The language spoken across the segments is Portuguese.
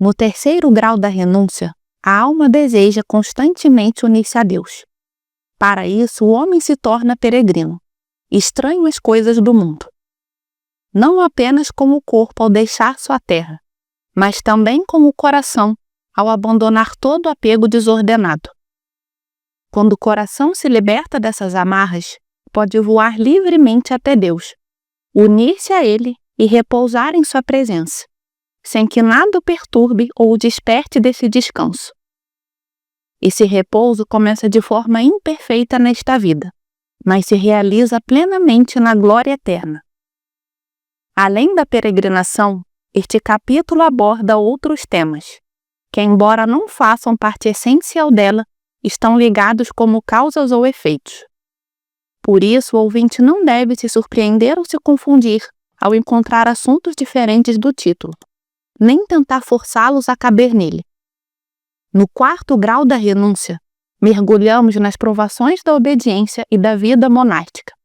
No terceiro grau da renúncia, a alma deseja constantemente unir-se a Deus. Para isso, o homem se torna peregrino, estranho às coisas do mundo. Não apenas como o corpo ao deixar sua terra, mas também como o coração ao abandonar todo apego desordenado. Quando o coração se liberta dessas amarras, pode voar livremente até Deus, unir-se a Ele e repousar em sua presença, sem que nada o perturbe ou o desperte desse descanso. Esse repouso começa de forma imperfeita nesta vida, mas se realiza plenamente na glória eterna. Além da peregrinação, este capítulo aborda outros temas, que, embora não façam parte essencial dela, estão ligados como causas ou efeitos. Por isso, o ouvinte não deve se surpreender ou se confundir ao encontrar assuntos diferentes do título, nem tentar forçá-los a caber nele. No quarto grau da renúncia, mergulhamos nas provações da obediência e da vida monástica,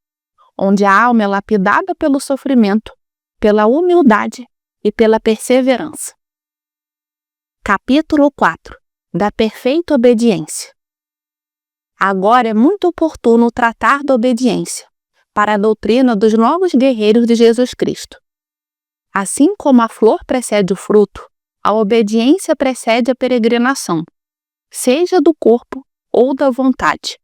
onde a alma é lapidada pelo sofrimento, pela humildade e pela perseverança. Capítulo 4. Da perfeita obediência. Agora é muito oportuno tratar da obediência, para a doutrina dos novos guerreiros de Jesus Cristo. Assim como a flor precede o fruto, a obediência precede a peregrinação, seja do corpo ou da vontade.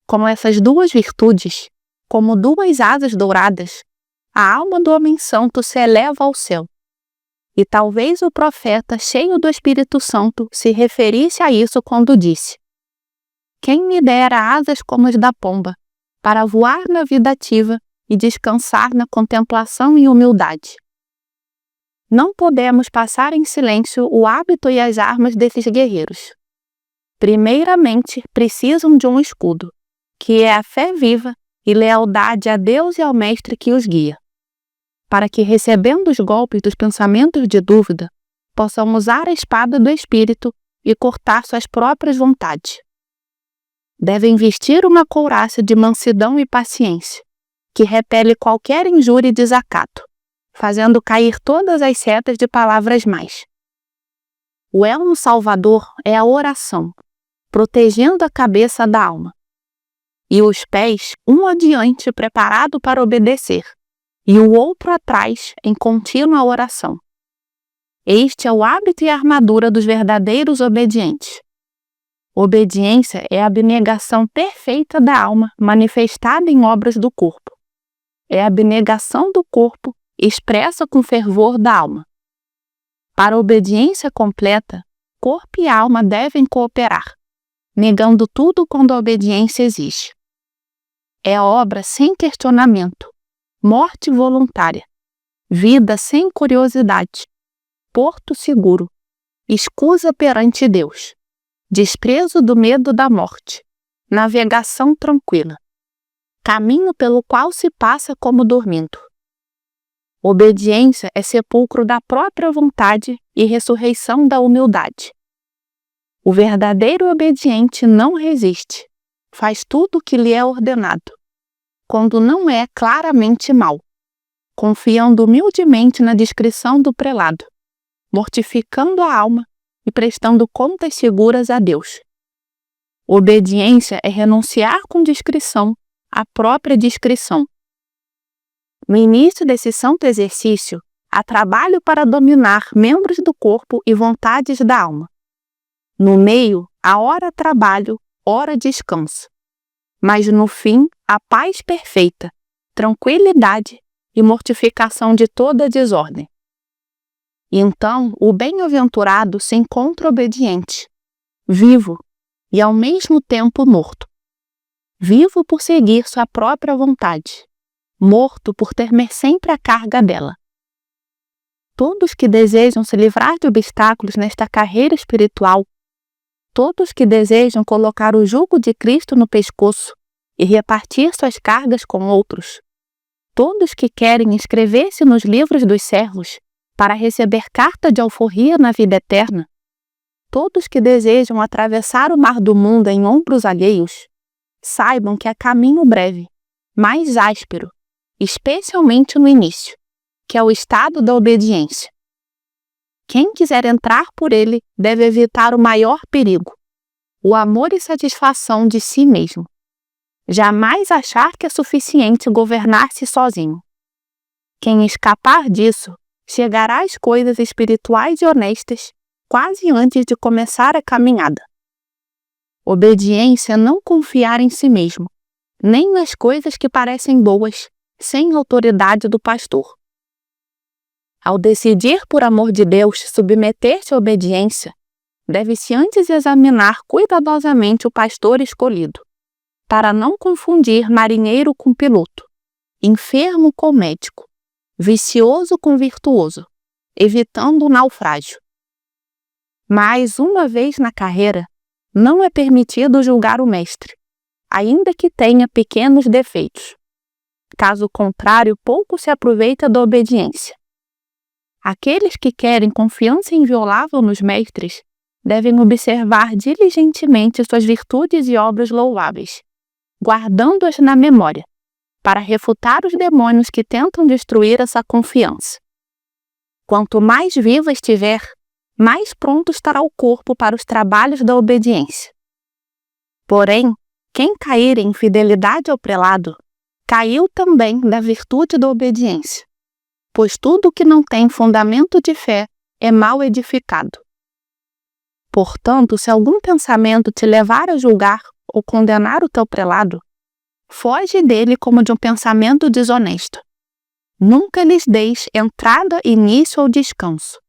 Como essas duas virtudes, como duas asas douradas, a alma do homem santo se eleva ao céu. E talvez o profeta, cheio do Espírito Santo, se referisse a isso quando disse: quem me dera asas como as da pomba, para voar na vida ativa e descansar na contemplação e humildade. Não podemos passar em silêncio o hábito e as armas desses guerreiros. Primeiramente, precisam de um escudo, que é a fé viva e lealdade a Deus e ao Mestre que os guia, para que, recebendo os golpes dos pensamentos de dúvida, possam usar a espada do Espírito e cortar suas próprias vontades. Devem vestir uma couraça de mansidão e paciência, que repele qualquer injúria e desacato, fazendo cair todas as setas de palavras mais. O elmo salvador é a oração, protegendo a cabeça da alma, e os pés, um adiante preparado para obedecer, e o outro atrás em contínua oração. Este é o hábito e a armadura dos verdadeiros obedientes. Obediência é a abnegação perfeita da alma manifestada em obras do corpo. É a abnegação do corpo expressa com fervor da alma. Para a obediência completa, corpo e alma devem cooperar, negando tudo quando a obediência exige. É obra sem questionamento, morte voluntária, vida sem curiosidade, porto seguro, escusa perante Deus, desprezo do medo da morte, navegação tranquila, caminho pelo qual se passa como dormindo. Obediência é sepulcro da própria vontade e ressurreição da humildade. O verdadeiro obediente não resiste, faz tudo o que lhe é ordenado, quando não é claramente mal, confiando humildemente na discrição do prelado, mortificando a alma e prestando contas seguras a Deus. Obediência é renunciar com discrição à própria discrição. No início desse santo exercício, há trabalho para dominar membros do corpo e vontades da alma. No meio, há ora trabalho, ora descanso. Mas no fim, há paz perfeita, tranquilidade e mortificação de toda desordem. Então, o bem-aventurado se encontra obediente, vivo e ao mesmo tempo morto. Vivo por seguir sua própria vontade, morto por temer sempre a carga dela. Todos que desejam se livrar de obstáculos nesta carreira espiritual, todos que desejam colocar o jugo de Cristo no pescoço e repartir suas cargas com outros, todos que querem inscrever-se nos livros dos servos para receber carta de alforria na vida eterna, todos que desejam atravessar o mar do mundo em ombros alheios, saibam que há caminho breve, mais áspero, especialmente no início, que é o estado da obediência. Quem quiser entrar por ele deve evitar o maior perigo, o amor e satisfação de si mesmo. Jamais achar que é suficiente governar-se sozinho. Quem escapar disso, chegará às coisas espirituais e honestas quase antes de começar a caminhada. Obediência é não confiar em si mesmo, nem nas coisas que parecem boas, sem autoridade do pastor. Ao decidir por amor de Deus submeter-se à obediência, deve-se antes examinar cuidadosamente o pastor escolhido, para não confundir marinheiro com piloto, enfermo com médico, vicioso com virtuoso, evitando o naufrágio. Mas, uma vez na carreira, não é permitido julgar o mestre, ainda que tenha pequenos defeitos. Caso contrário, pouco se aproveita da obediência. Aqueles que querem confiança inviolável nos mestres devem observar diligentemente suas virtudes e obras louváveis, guardando-as na memória, para refutar os demônios que tentam destruir essa confiança. Quanto mais viva estiver, mais pronto estará o corpo para os trabalhos da obediência. Porém, quem cair em infidelidade ao prelado, caiu também da virtude da obediência, pois tudo que não tem fundamento de fé é mal edificado. Portanto, se algum pensamento te levar a julgar ou condenar o teu prelado, foge dele como de um pensamento desonesto. Nunca lhes deis entrada, início ou descanso.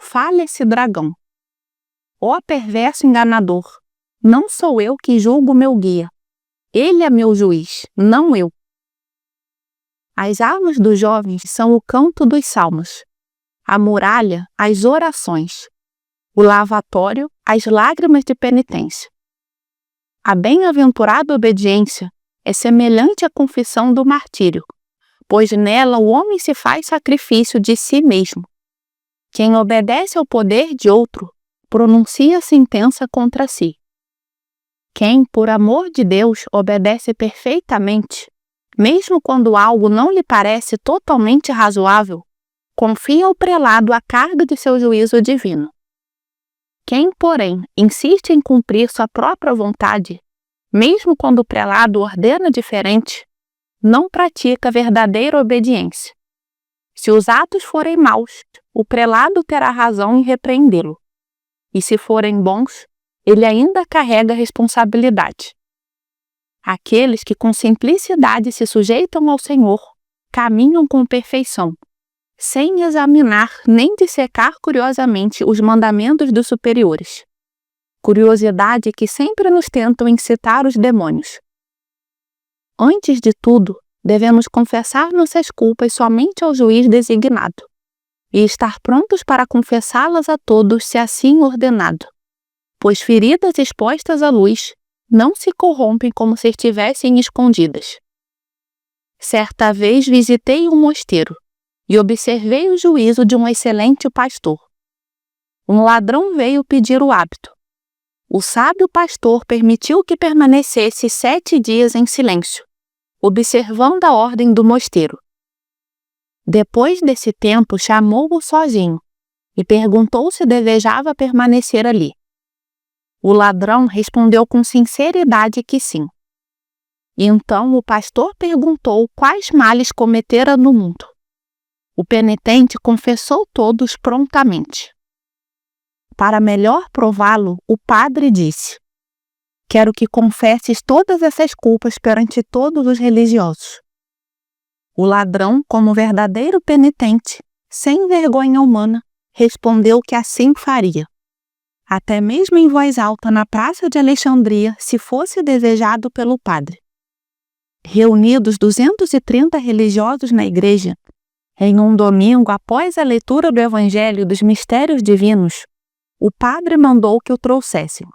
Fale esse dragão. Ó perverso enganador, não sou eu que julgo meu guia. Ele é meu juiz, não eu. As armas dos jovens são o canto dos salmos, a muralha, as orações, o lavatório, as lágrimas de penitência. A bem-aventurada obediência é semelhante à confissão do martírio, pois nela o homem se faz sacrifício de si mesmo. Quem obedece ao poder de outro, pronuncia sentença contra si. Quem, por amor de Deus, obedece perfeitamente, mesmo quando algo não lhe parece totalmente razoável, confia ao prelado a carga de seu juízo divino. Quem, porém, insiste em cumprir sua própria vontade, mesmo quando o prelado ordena diferente, não pratica verdadeira obediência. Se os atos forem maus, o prelado terá razão em repreendê-lo. E se forem bons, ele ainda carrega a responsabilidade. Aqueles que com simplicidade se sujeitam ao Senhor, caminham com perfeição, sem examinar nem dissecar curiosamente os mandamentos dos superiores. Curiosidade que sempre nos tentam incitar os demônios. Antes de tudo, devemos confessar nossas culpas somente ao juiz designado, e estar prontos para confessá-las a todos se assim ordenado, pois feridas expostas à luz não se corrompem como se estivessem escondidas. Certa vez visitei um mosteiro e observei o juízo de um excelente pastor. Um ladrão veio pedir o hábito. O sábio pastor permitiu que permanecesse 7 dias em silêncio, observando a ordem do mosteiro. Depois desse tempo, chamou-o sozinho e perguntou se desejava permanecer ali. O ladrão respondeu com sinceridade que sim. Então o pastor perguntou quais males cometera no mundo. O penitente confessou todos prontamente. Para melhor prová-lo, o padre disse: quero que confesses todas essas culpas perante todos os religiosos. O ladrão, como verdadeiro penitente, sem vergonha humana, respondeu que assim faria. Até mesmo em voz alta na praça de Alexandria, se fosse desejado pelo padre. Reunidos 230 religiosos na igreja, em um domingo após a leitura do Evangelho dos Mistérios Divinos, o padre mandou que o trouxessem.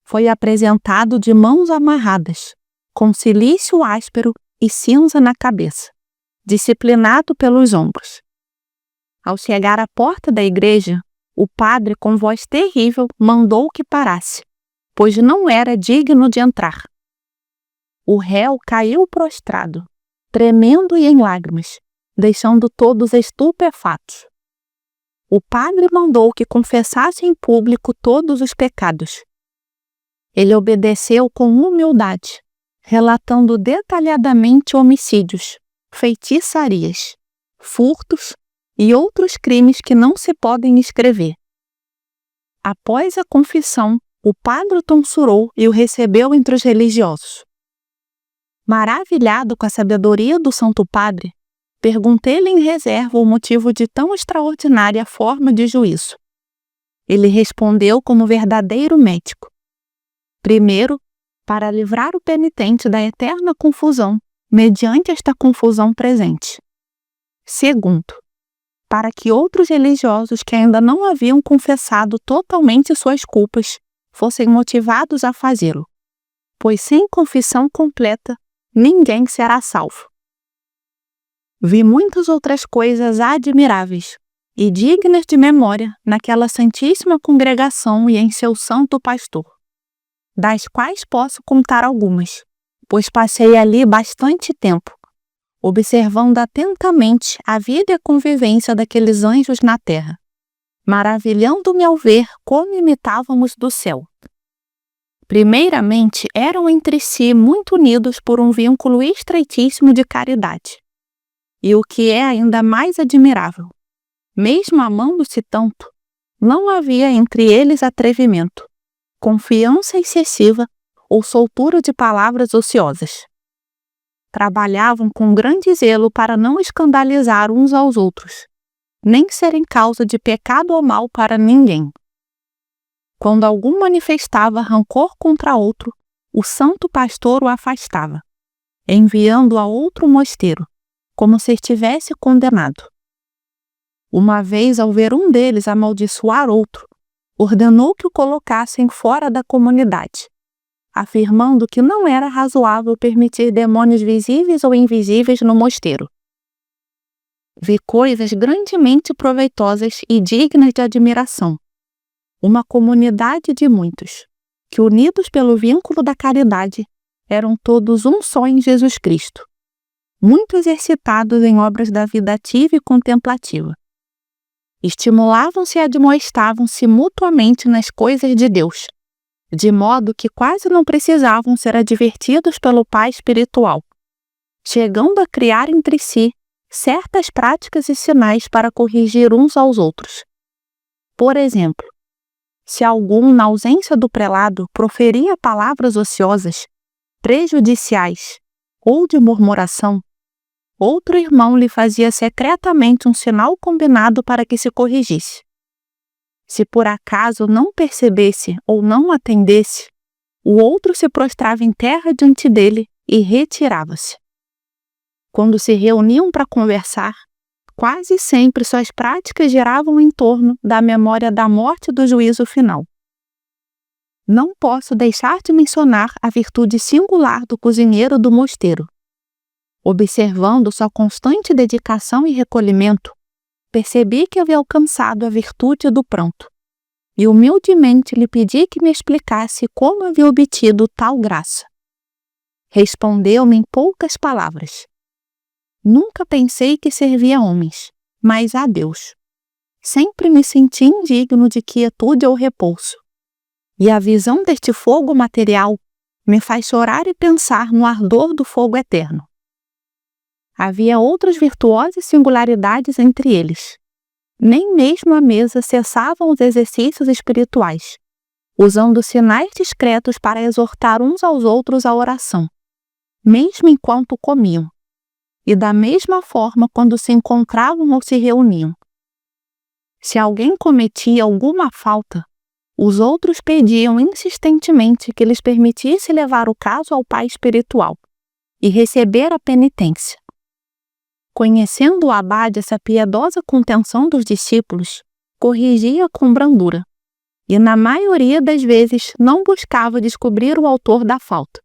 Foi apresentado de mãos amarradas, com cilício áspero e cinza na cabeça, disciplinado pelos ombros. Ao chegar à porta da igreja, o padre, com voz terrível, mandou que parasse, pois não era digno de entrar. O réu caiu prostrado, tremendo e em lágrimas, deixando todos estupefatos. o padre mandou que confessasse em público todos os pecados. Ele obedeceu com humildade, relatando detalhadamente homicídios, feitiçarias, furtos e outros crimes que não se podem escrever. Após a confissão, o padre o tonsurou e o recebeu entre os religiosos. Maravilhado com a sabedoria do Santo Padre, perguntei-lhe em reserva o motivo de tão extraordinária forma de juízo. Ele respondeu como verdadeiro médico. Primeiro, para livrar o penitente da eterna confusão, mediante esta confusão presente. Segundo, para que outros religiosos que ainda não haviam confessado totalmente suas culpas fossem motivados a fazê-lo, pois sem confissão completa, ninguém será salvo. Vi muitas outras coisas admiráveis e dignas de memória naquela santíssima congregação e em seu santo pastor, das quais posso contar algumas, pois passei ali bastante tempo, observando atentamente a vida e a convivência daqueles anjos na terra, maravilhando-me ao ver como imitávamos do céu. Primeiramente, eram entre si muito unidos por um vínculo estreitíssimo de caridade. E o que é ainda mais admirável, mesmo amando-se tanto, não havia entre eles atrevimento, confiança excessiva ou soltura de palavras ociosas. Trabalhavam com grande zelo para não escandalizar uns aos outros, nem serem causa de pecado ou mal para ninguém. Quando algum manifestava rancor contra outro, o santo pastor o afastava, enviando-o a outro mosteiro, como se estivesse condenado. Uma vez, ao ver um deles amaldiçoar outro, ordenou que o colocassem fora da comunidade, afirmando que não era razoável permitir demônios visíveis ou invisíveis no mosteiro. Vi coisas grandemente proveitosas e dignas de admiração. Uma comunidade de muitos, que unidos pelo vínculo da caridade, eram todos um só em Jesus Cristo, muito exercitados em obras da vida ativa e contemplativa. Estimulavam-se e admoestavam-se mutuamente nas coisas de Deus, de modo que quase não precisavam ser advertidos pelo Pai espiritual, chegando a criar entre si certas práticas e sinais para corrigir uns aos outros. Por exemplo, se algum, na ausência do prelado, proferia palavras ociosas, prejudiciais ou de murmuração, outro irmão lhe fazia secretamente um sinal combinado para que se corrigisse. Se por acaso não percebesse ou não atendesse, o outro se prostrava em terra diante dele e retirava-se. Quando se reuniam para conversar, quase sempre suas práticas giravam em torno da memória da morte e do juízo final. Não posso deixar de mencionar a virtude singular do cozinheiro do mosteiro. Observando sua constante dedicação e recolhimento, percebi que havia alcançado a virtude do pranto, e humildemente lhe pedi que me explicasse como havia obtido tal graça. Respondeu-me em poucas palavras. Nunca pensei que servia a homens, mas a Deus. Sempre me senti indigno de quietude ou repouso. E a visão deste fogo material me faz chorar e pensar no ardor do fogo eterno. Havia outras virtuosas singularidades entre eles. Nem mesmo à mesa cessavam os exercícios espirituais, usando sinais discretos para exortar uns aos outros à oração, mesmo enquanto comiam. E da mesma forma quando se encontravam ou se reuniam. Se alguém cometia alguma falta, os outros pediam insistentemente que lhes permitisse levar o caso ao pai espiritual e receber a penitência. Conhecendo o abade essa piedosa contenção dos discípulos, corrigia com brandura, e na maioria das vezes não buscava descobrir o autor da falta.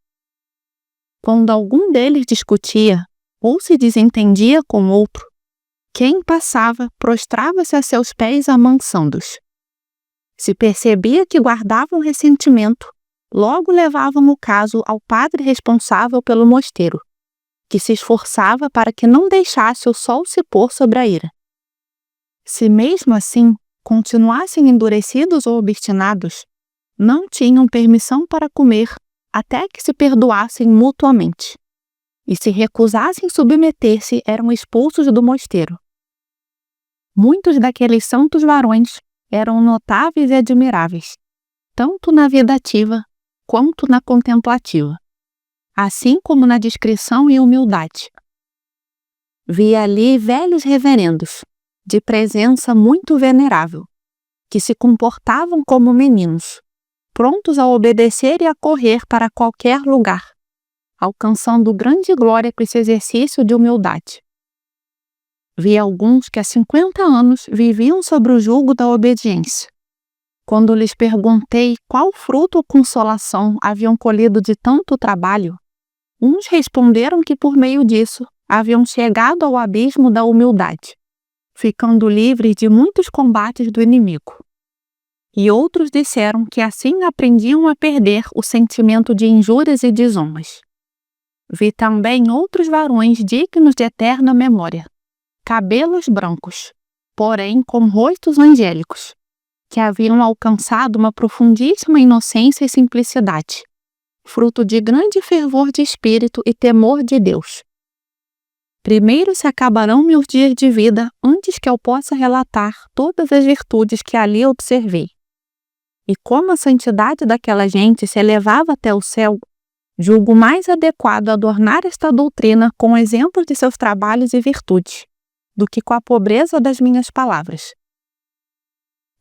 Quando algum deles discutia, ou se desentendia com outro, quem passava prostrava-se a seus pés amansando-os. Se percebia que guardavam ressentimento, logo levavam o caso ao padre responsável pelo mosteiro, que se esforçava para que não deixasse o sol se pôr sobre a ira. Se mesmo assim continuassem endurecidos ou obstinados, não tinham permissão para comer até que se perdoassem mutuamente. E se recusassem submeter-se, eram expulsos do mosteiro. Muitos daqueles santos varões eram notáveis e admiráveis, tanto na vida ativa quanto na contemplativa, assim como na discrição e humildade. Vi ali velhos reverendos, de presença muito venerável, que se comportavam como meninos, prontos a obedecer e a correr para qualquer lugar, alcançando grande glória com esse exercício de humildade. Vi alguns que há 50 anos viviam sob o jugo da obediência. Quando lhes perguntei qual fruto ou consolação haviam colhido de tanto trabalho, uns responderam que por meio disso haviam chegado ao abismo da humildade, ficando livres de muitos combates do inimigo. E outros disseram que assim aprendiam a perder o sentimento de injúrias e desonras. Vi também outros varões dignos de eterna memória, cabelos brancos, porém com rostos angélicos, que haviam alcançado uma profundíssima inocência e simplicidade, fruto de grande fervor de espírito e temor de Deus. Primeiro se acabarão meus dias de vida antes que eu possa relatar todas as virtudes que ali observei. E como a santidade daquela gente se elevava até o céu, julgo mais adequado adornar esta doutrina com exemplos de seus trabalhos e virtudes, do que com a pobreza das minhas palavras.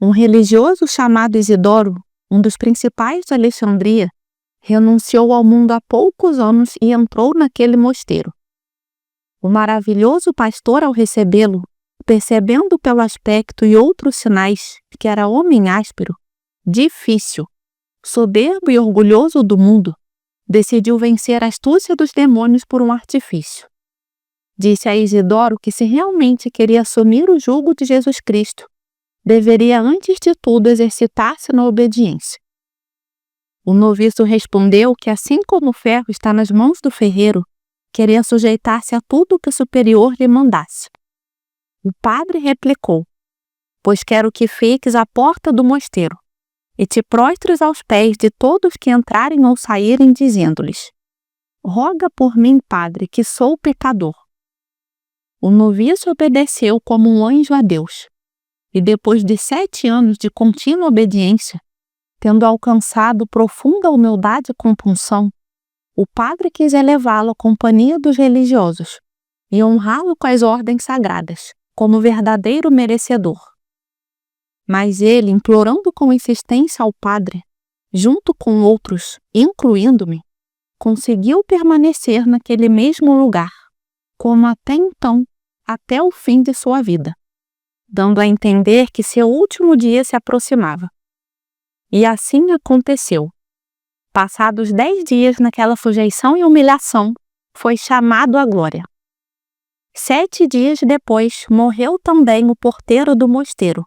Um religioso chamado Isidoro, um dos principais de Alexandria, renunciou ao mundo há poucos anos e entrou naquele mosteiro. O maravilhoso pastor, ao recebê-lo, percebendo pelo aspecto e outros sinais que era homem áspero, difícil, soberbo e orgulhoso do mundo, decidiu vencer a astúcia dos demônios por um artifício. Disse a Isidoro que se realmente queria assumir o jugo de Jesus Cristo, deveria antes de tudo exercitar-se na obediência. O noviço respondeu que assim como o ferro está nas mãos do ferreiro, queria sujeitar-se a tudo o que o superior lhe mandasse. O padre replicou: pois quero que fiques à porta do mosteiro, e te prostres aos pés de todos que entrarem ou saírem, dizendo-lhes: roga por mim, padre, que sou pecador. O noviço obedeceu como um anjo a Deus, e depois de 7 anos de contínua obediência, tendo alcançado profunda humildade e compunção, o padre quis elevá-lo à companhia dos religiosos e honrá-lo com as ordens sagradas, como verdadeiro merecedor. Mas ele, implorando com insistência ao padre, junto com outros, incluindo-me, conseguiu permanecer naquele mesmo lugar, como até então, até o fim de sua vida, dando a entender que seu último dia se aproximava. E assim aconteceu. Passados 10 dias naquela sujeição e humilhação, foi chamado à glória. 7 dias depois, morreu também o porteiro do mosteiro,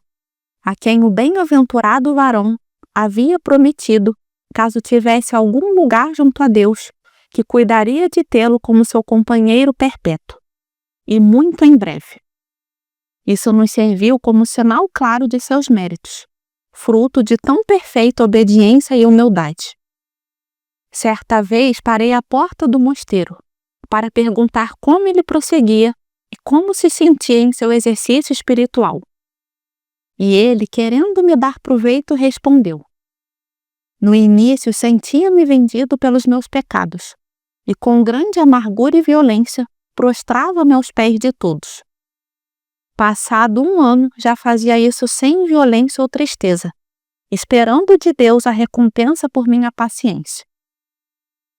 a quem o bem-aventurado varão havia prometido, caso tivesse algum lugar junto a Deus, que cuidaria de tê-lo como seu companheiro perpétuo, e muito em breve. Isso nos serviu como sinal claro de seus méritos, fruto de tão perfeita obediência e humildade. Certa vez parei à porta do mosteiro, para perguntar como ele prosseguia e como se sentia em seu exercício espiritual. E ele, querendo me dar proveito, respondeu: no início sentia-me vendido pelos meus pecados, e com grande amargura e violência prostrava-me aos pés de todos. Passado 1 ano, já fazia isso sem violência ou tristeza, esperando de Deus a recompensa por minha paciência.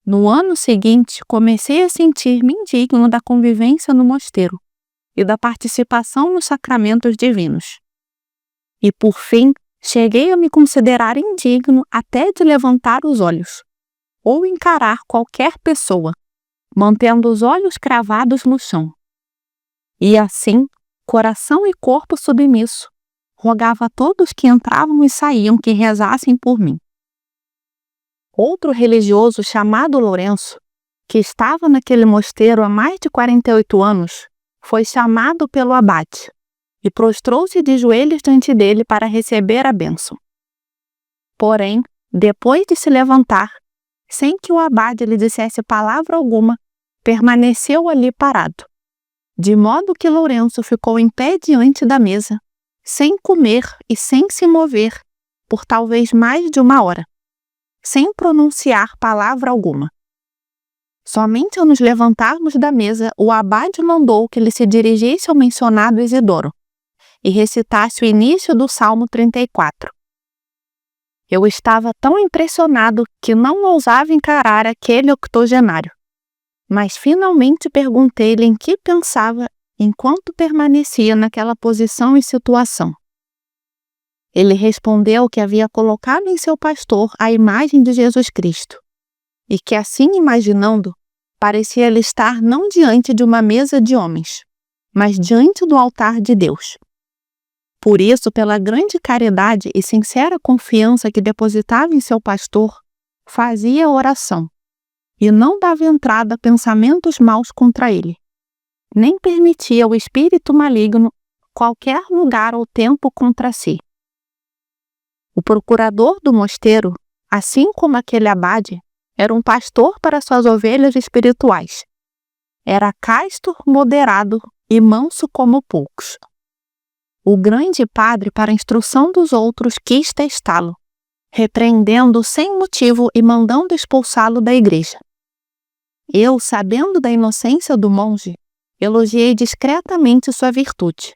No ano seguinte, comecei a sentir-me indigno da convivência no mosteiro e da participação nos sacramentos divinos. E, por fim, cheguei a me considerar indigno até de levantar os olhos, ou encarar qualquer pessoa, mantendo os olhos cravados no chão. E assim, coração e corpo submisso, rogava a todos que entravam e saíam que rezassem por mim. Outro religioso chamado Lourenço, que estava naquele mosteiro há mais de 48 anos, foi chamado pelo abade e prostrou-se de joelhos diante dele para receber a bênção. Porém, depois de se levantar, sem que o abade lhe dissesse palavra alguma, permaneceu ali parado, de modo que Lourenço ficou em pé diante da mesa, sem comer e sem se mover, por talvez mais de 1 hora, sem pronunciar palavra alguma. Somente ao nos levantarmos da mesa, o abade mandou que ele se dirigisse ao mencionado Isidoro e recitasse o início do Salmo 34. Eu estava tão impressionado que não ousava encarar aquele octogenário, mas finalmente perguntei-lhe em que pensava enquanto permanecia naquela posição e situação. Ele respondeu que havia colocado em seu pastor a imagem de Jesus Cristo, e que assim imaginando, parecia ele estar não diante de uma mesa de homens, mas diante do altar de Deus. Por isso, pela grande caridade e sincera confiança que depositava em seu pastor, fazia oração, e não dava entrada a pensamentos maus contra ele, nem permitia ao espírito maligno qualquer lugar ou tempo contra si. O procurador do mosteiro, assim como aquele abade, era um pastor para suas ovelhas espirituais. Era casto, moderado e manso como poucos. O grande padre, para a instrução dos outros, quis testá-lo, repreendendo sem motivo e mandando expulsá-lo da igreja. Eu, sabendo da inocência do monge, elogiei discretamente sua virtude.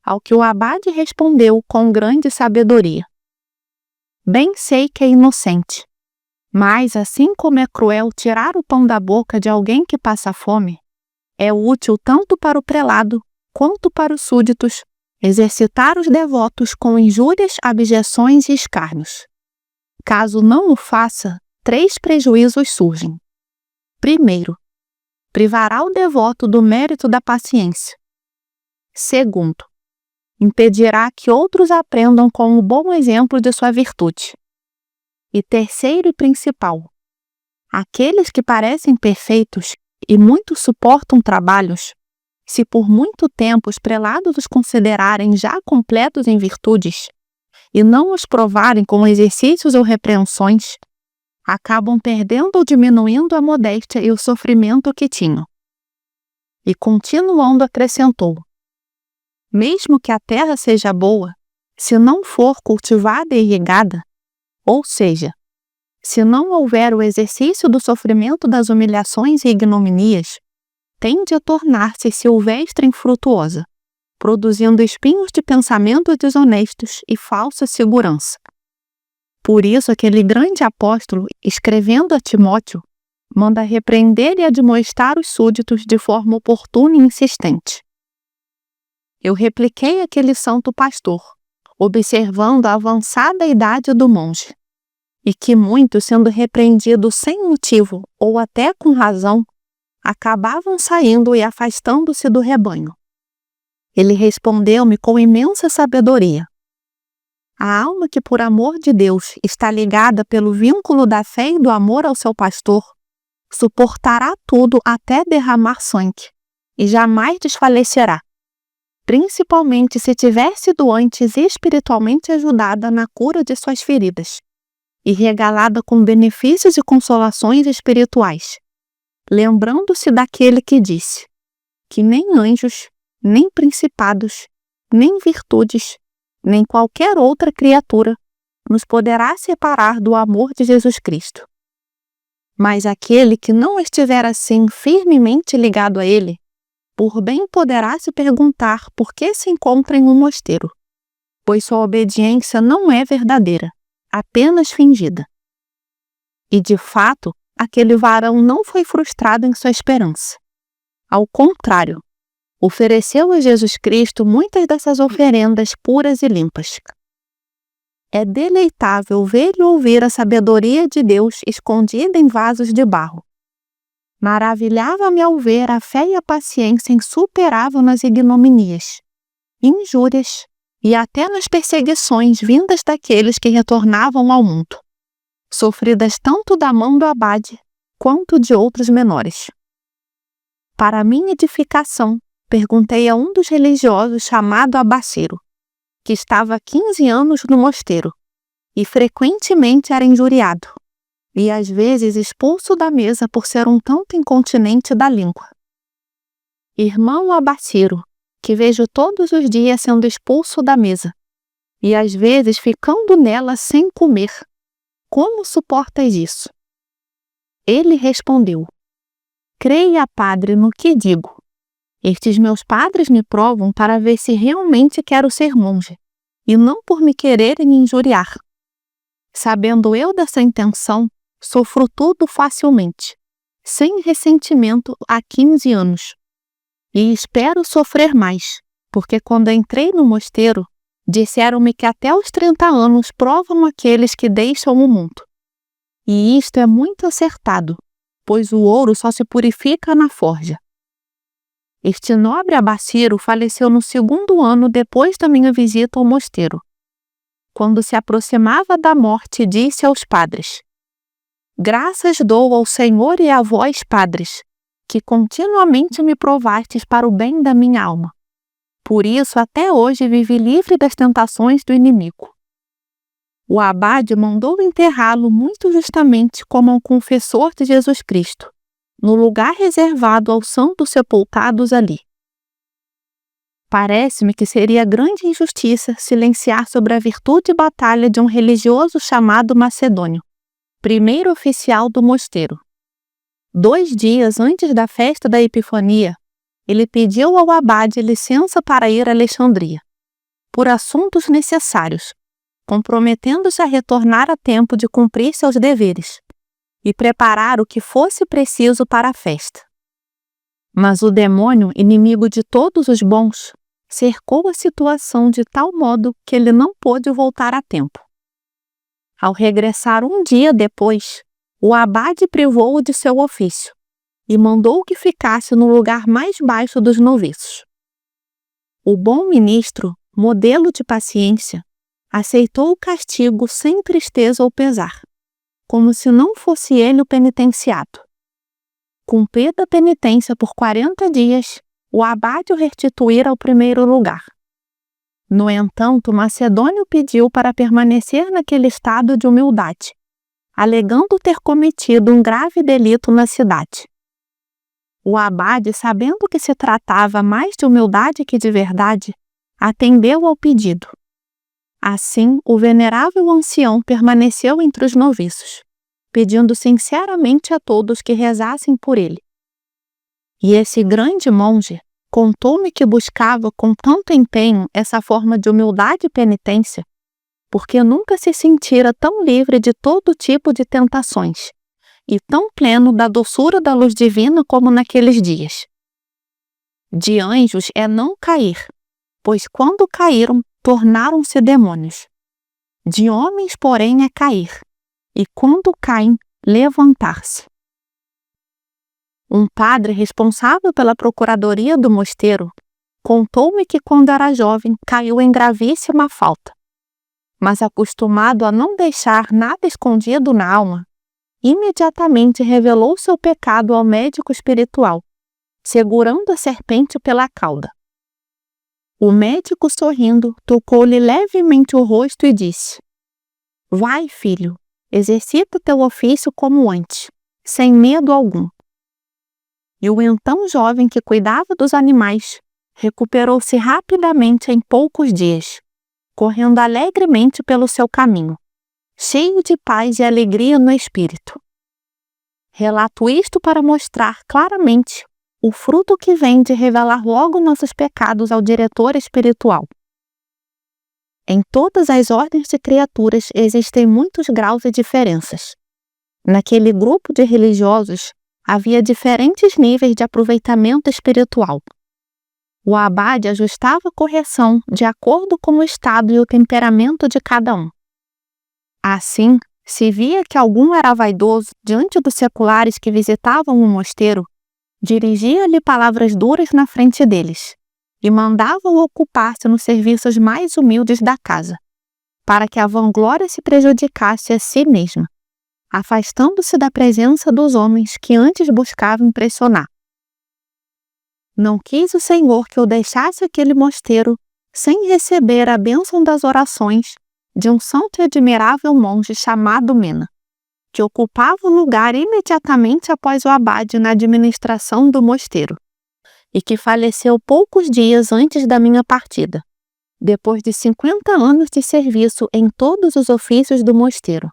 Ao que o abade respondeu com grande sabedoria: Bem sei que é inocente, mas assim como é cruel tirar o pão da boca de alguém que passa fome, é útil tanto para o prelado quanto para os súditos exercitar os devotos com injúrias, abjeções e escárnios. Caso não o faça, 3 prejuízos surgem. Primeiro, privará o devoto do mérito da paciência. Segundo, impedirá que outros aprendam com o bom exemplo de sua virtude. E terceiro e principal, aqueles que parecem perfeitos e muito suportam trabalhos, se por muito tempo os prelados os considerarem já completos em virtudes e não os provarem com exercícios ou repreensões, acabam perdendo ou diminuindo a modéstia e o sofrimento que tinham. E continuando acrescentou: mesmo que a terra seja boa, se não for cultivada e irrigada, ou seja, se não houver o exercício do sofrimento das humilhações e ignominias, tende a tornar-se silvestre e infrutuosa, produzindo espinhos de pensamentos desonestos e falsa segurança. Por isso, aquele grande apóstolo, escrevendo a Timóteo, manda repreender e admoestar os súditos de forma oportuna e insistente. Eu repliquei àquele santo pastor, observando a avançada idade do monge, e que muitos, sendo repreendidos sem motivo ou até com razão, acabavam saindo e afastando-se do rebanho. Ele respondeu-me com imensa sabedoria: a alma que por amor de Deus está ligada pelo vínculo da fé e do amor ao seu pastor, suportará tudo até derramar sangue, e jamais desfalecerá, principalmente se tiver sido antes espiritualmente ajudada na cura de suas feridas, e regalada com benefícios e consolações espirituais, lembrando-se daquele que disse que nem anjos, nem principados, nem virtudes, nem qualquer outra criatura nos poderá separar do amor de Jesus Cristo. Mas aquele que não estiver assim firmemente ligado a ele, por bem poderá se perguntar por que se encontra em um mosteiro, pois sua obediência não é verdadeira, apenas fingida. E de fato, aquele varão não foi frustrado em sua esperança. Ao contrário, ofereceu a Jesus Cristo muitas dessas oferendas puras e limpas. É deleitável ver e ouvir a sabedoria de Deus escondida em vasos de barro. Maravilhava-me ao ver a fé e a paciência insuperável nas ignominias, injúrias e até nas perseguições vindas daqueles que retornavam ao mundo, sofridas tanto da mão do abade quanto de outros menores. Para minha edificação, perguntei a um dos religiosos chamado Abaceiro, que estava há 15 anos no mosteiro, e frequentemente era injuriado, e às vezes expulso da mesa por ser um tanto incontinente da língua. Irmão Abaceiro, que vejo todos os dias sendo expulso da mesa, e às vezes ficando nela sem comer, como suportas isso? Ele respondeu: creia, padre, no que digo. Estes meus padres me provam para ver se realmente quero ser monge, e não por me quererem me injuriar. Sabendo eu dessa intenção, sofro tudo facilmente, sem ressentimento há 15 anos. E espero sofrer mais, porque quando entrei no mosteiro, disseram-me que até os 30 anos provam aqueles que deixam o mundo. E isto é muito acertado, pois o ouro só se purifica na forja. Este nobre Abaceiro faleceu no 2º ano depois da minha visita ao mosteiro. Quando se aproximava da morte, disse aos padres: graças dou ao Senhor e a vós, padres, que continuamente me provastes para o bem da minha alma. Por isso, até hoje vivi livre das tentações do inimigo. O abade mandou enterrá-lo muito justamente como um confessor de Jesus Cristo, no lugar reservado aos santos sepultados ali. Parece-me que seria grande injustiça silenciar sobre a virtude e batalha de um religioso chamado Macedônio, primeiro oficial do mosteiro. 2 dias antes da festa da Epifania, ele pediu ao abade licença para ir a Alexandria, por assuntos necessários, comprometendo-se a retornar a tempo de cumprir seus deveres e preparar o que fosse preciso para a festa. Mas o demônio, inimigo de todos os bons, cercou a situação de tal modo que ele não pôde voltar a tempo. Ao regressar um dia depois, o abade privou-o de seu ofício e mandou que ficasse no lugar mais baixo dos noviços. O bom ministro, modelo de paciência, aceitou o castigo sem tristeza ou pesar, como se não fosse ele o penitenciado. Cumprida a penitência por 40 dias, o abade o restituíra ao primeiro lugar. No entanto, Macedônio pediu para permanecer naquele estado de humildade, alegando ter cometido um grave delito na cidade. O abade, sabendo que se tratava mais de humildade que de verdade, atendeu ao pedido. Assim, o venerável ancião permaneceu entre os noviços, pedindo sinceramente a todos que rezassem por ele. E esse grande monge contou-me que buscava com tanto empenho essa forma de humildade e penitência, porque nunca se sentira tão livre de todo tipo de tentações, e tão pleno da doçura da luz divina como naqueles dias. De anjos é não cair, pois quando caíram, tornaram-se demônios. De homens, porém, é cair, e quando caem, levantar-se. Um padre responsável pela procuradoria do mosteiro contou-me que quando era jovem caiu em gravíssima falta, mas acostumado a não deixar nada escondido na alma, imediatamente revelou seu pecado ao médico espiritual, segurando a serpente pela cauda. O médico, sorrindo, tocou-lhe levemente o rosto e disse: vai, filho, exercita teu ofício como antes, sem medo algum. E o então jovem que cuidava dos animais recuperou-se rapidamente em poucos dias, correndo alegremente pelo seu caminho, cheio de paz e alegria no espírito. Relato isto para mostrar claramente o fruto que vem de revelar logo nossos pecados ao diretor espiritual. Em todas as ordens de criaturas existem muitos graus e diferenças. Naquele grupo de religiosos havia diferentes níveis de aproveitamento espiritual. O abade ajustava a correção de acordo com o estado e o temperamento de cada um. Assim, se via que algum era vaidoso diante dos seculares que visitavam o mosteiro, dirigia-lhe palavras duras na frente deles e mandava-o ocupar-se nos serviços mais humildes da casa, para que a vanglória se prejudicasse a si mesma, afastando-se da presença dos homens que antes buscavam impressionar. Não quis o Senhor que eu deixasse aquele mosteiro sem receber a bênção das orações de um santo e admirável monge chamado Mena, que ocupava o lugar imediatamente após o abade na administração do mosteiro, e que faleceu poucos dias antes da minha partida, depois de 50 anos de serviço em todos os ofícios do mosteiro.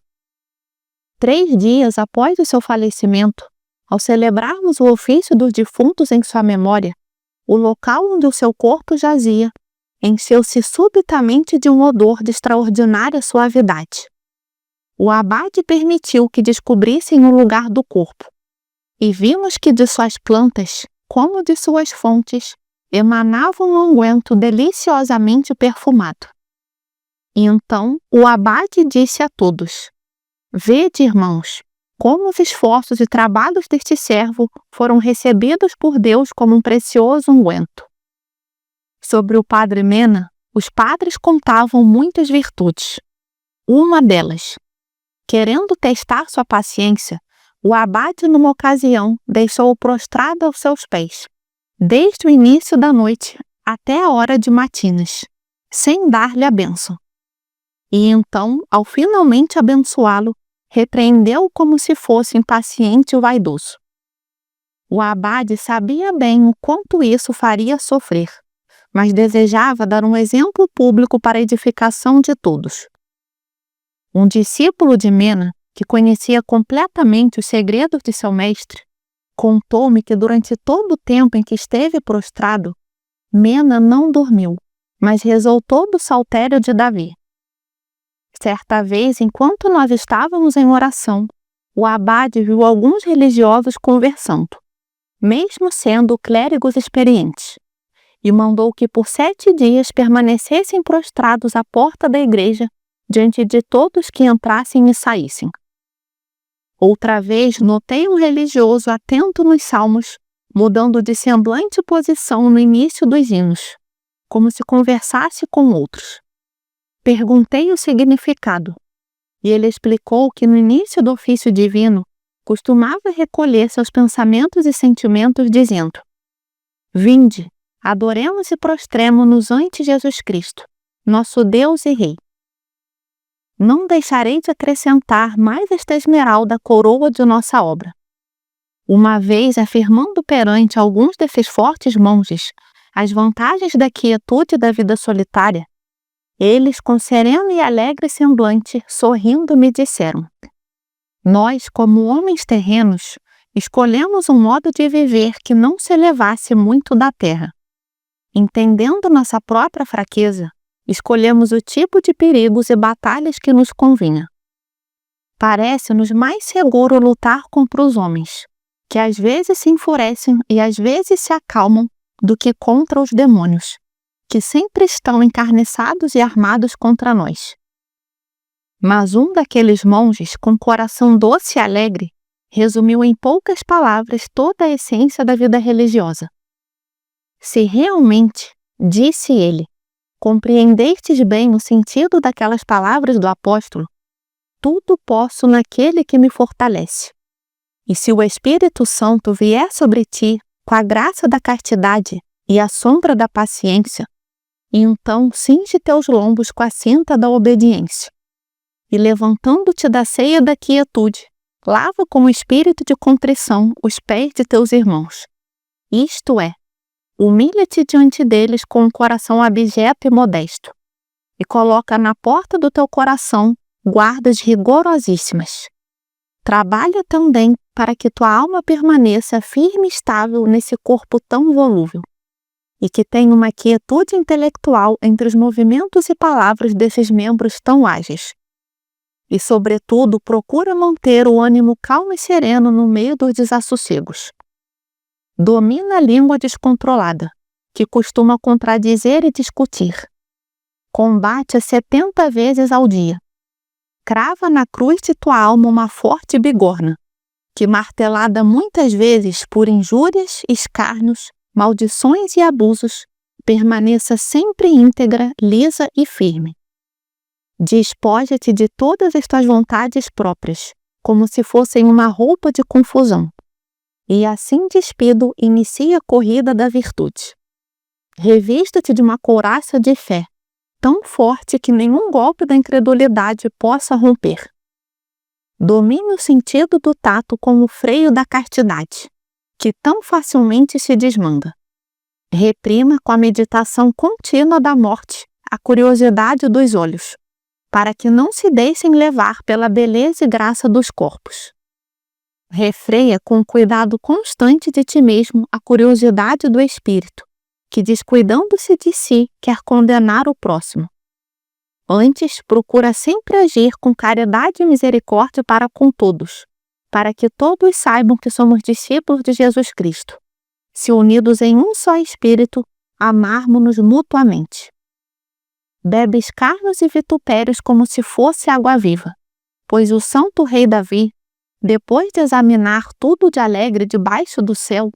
3 dias após o seu falecimento, ao celebrarmos o ofício dos defuntos em sua memória, o local onde o seu corpo jazia encheu-se subitamente de um odor de extraordinária suavidade. O abade permitiu que descobrissem o lugar do corpo, e vimos que de suas plantas, como de suas fontes, emanava um unguento deliciosamente perfumado. E então o abade disse a todos: Vede, irmãos, como os esforços e trabalhos deste servo foram recebidos por Deus como um precioso unguento. Sobre o padre Mena, os padres contavam muitas virtudes. Uma delas, querendo testar sua paciência, o abade numa ocasião deixou-o prostrado aos seus pés, desde o início da noite até a hora de matinas, sem dar-lhe a bênção. E então, ao finalmente abençoá-lo, repreendeu-o como se fosse impaciente e vaidoso. O abade sabia bem o quanto isso faria sofrer, mas desejava dar um exemplo público para a edificação de todos. Um discípulo de Mena, que conhecia completamente os segredos de seu mestre, contou-me que durante todo o tempo em que esteve prostrado, Mena não dormiu, mas rezou todo o saltério de Davi. Certa vez, enquanto nós estávamos em oração, o abade viu alguns religiosos conversando, mesmo sendo clérigos experientes, e mandou que por 7 dias permanecessem prostrados à porta da igreja, diante de todos que entrassem e saíssem. Outra vez notei um religioso atento nos salmos, mudando de semblante e posição no início dos hinos, como se conversasse com outros. Perguntei o significado, e ele explicou que no início do ofício divino costumava recolher seus pensamentos e sentimentos dizendo: Vinde, adoremos e prostremo-nos ante Jesus Cristo, nosso Deus e Rei. Não deixarei de acrescentar mais esta esmeralda coroa de nossa obra. Uma vez afirmando perante alguns desses fortes monges as vantagens da quietude da vida solitária, eles, com sereno e alegre semblante, sorrindo, me disseram: Nós, como homens terrenos, escolhemos um modo de viver que não se elevasse muito da terra. Entendendo nossa própria fraqueza, escolhemos o tipo de perigos e batalhas que nos convinha. Parece-nos mais seguro lutar contra os homens, que às vezes se enfurecem e às vezes se acalmam, do que contra os demônios, que sempre estão encarniçados e armados contra nós. Mas um daqueles monges, com coração doce e alegre, resumiu em poucas palavras toda a essência da vida religiosa. Se realmente, disse ele, compreendestes bem o sentido daquelas palavras do apóstolo, tudo posso naquele que me fortalece. E se o Espírito Santo vier sobre ti com a graça da castidade e a sombra da paciência, então cinge teus lombos com a cinta da obediência. E levantando-te da ceia da quietude, lava com o espírito de contrição os pés de teus irmãos. Isto é, humilha-te diante deles com um coração abjeto e modesto, e coloca na porta do teu coração guardas rigorosíssimas. Trabalha também para que tua alma permaneça firme e estável nesse corpo tão volúvel, e que tenha uma quietude intelectual entre os movimentos e palavras desses membros tão ágeis. E, sobretudo, procura manter o ânimo calmo e sereno no meio dos desassossegos. Domina a língua descontrolada, que costuma contradizer e discutir. Combate-a 70 vezes ao dia. Crava na cruz de tua alma uma forte bigorna, que, martelada muitas vezes por injúrias, escárnios, maldições e abusos, permaneça sempre íntegra, lisa e firme. Despoja-te de todas as tuas vontades próprias, como se fossem uma roupa de confusão. e assim despido inicia a corrida da virtude. Revista-te de uma couraça de fé, tão forte que nenhum golpe da incredulidade possa romper. Domine o sentido do tato como o freio da castidade, que tão facilmente se desmanda. Reprima com a meditação contínua da morte a curiosidade dos olhos, para que não se deixem levar pela beleza e graça dos corpos. Refreia com o cuidado constante de ti mesmo a curiosidade do espírito, que descuidando-se de si quer condenar o próximo. Antes, procura sempre agir com caridade e misericórdia para com todos, para que todos saibam que somos discípulos de Jesus Cristo. Se unidos em um só espírito, amarmo-nos mutuamente. Bebe escárnios e vitupérios como se fosse água viva, pois o santo rei Davi, depois de examinar tudo de alegre debaixo do céu,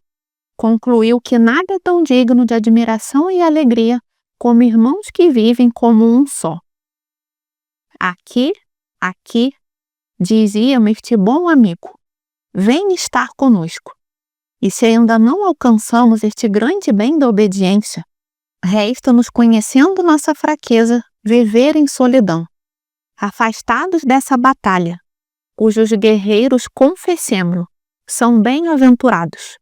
concluiu que nada é tão digno de admiração e alegria como irmãos que vivem como um só. Aqui, dizia-me este bom amigo, vem estar conosco. E se ainda não alcançamos este grande bem da obediência, resta-nos, conhecendo nossa fraqueza, viver em solidão, afastados dessa batalha, cujos guerreiros, confessemo-lo, são bem-aventurados,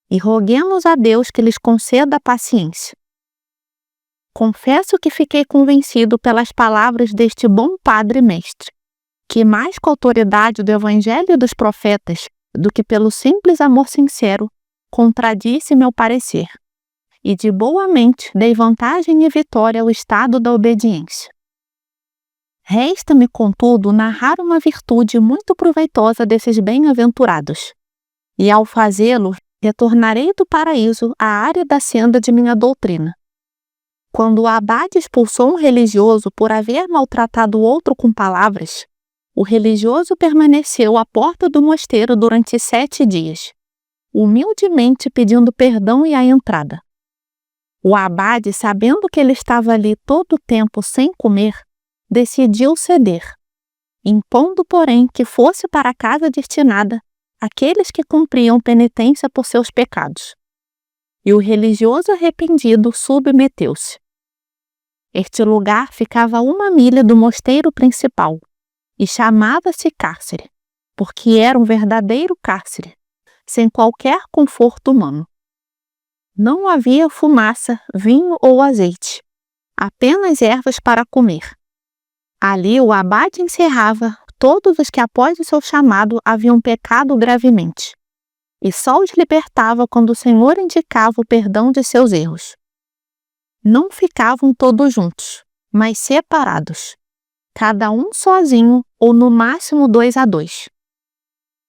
e roguemos a Deus que lhes conceda a paciência. Confesso que fiquei convencido pelas palavras deste bom padre e mestre, que mais com a autoridade do Evangelho e dos profetas, do que pelo simples amor sincero, contradisse meu parecer, e de boa mente dei vantagem e vitória ao estado da obediência. Resta-me, contudo, narrar uma virtude muito proveitosa desses bem-aventurados, e ao fazê-lo, retornarei do paraíso à árida senda de minha doutrina. Quando o abade expulsou um religioso por haver maltratado o outro com palavras, o religioso permaneceu à porta do mosteiro durante 7 dias, humildemente pedindo perdão e a entrada. O abade, sabendo que ele estava ali todo o tempo sem comer, decidiu ceder, impondo, porém, que fosse para a casa destinada àqueles que cumpriam penitência por seus pecados. E o religioso arrependido submeteu-se. Este lugar ficava a 1 milha do mosteiro principal e chamava-se cárcere, porque era um verdadeiro cárcere, sem qualquer conforto humano. Não havia fumaça, vinho ou azeite, apenas ervas para comer. Ali o abade encerrava todos os que após o seu chamado haviam pecado gravemente, e só os libertava quando o Senhor indicava o perdão de seus erros. Não ficavam todos juntos, mas separados, cada um sozinho ou no máximo 2 a 2.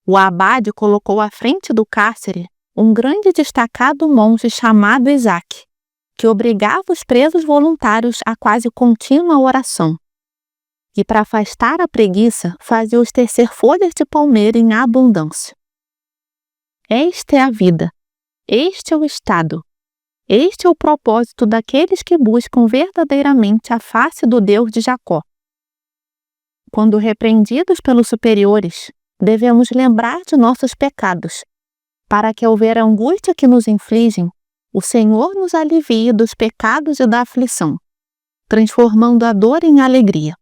O abade colocou à frente do cárcere um grande e destacado monge chamado Isaac, que obrigava os presos voluntários a quase contínua oração. E para afastar a preguiça, fazia-os tecer folhas de palmeira em abundância. Esta é a vida, este é o estado, este é o propósito daqueles que buscam verdadeiramente a face do Deus de Jacó. Quando repreendidos pelos superiores, devemos lembrar de nossos pecados, para que ao ver a angústia que nos infligem, o Senhor nos alivie dos pecados e da aflição, transformando a dor em alegria.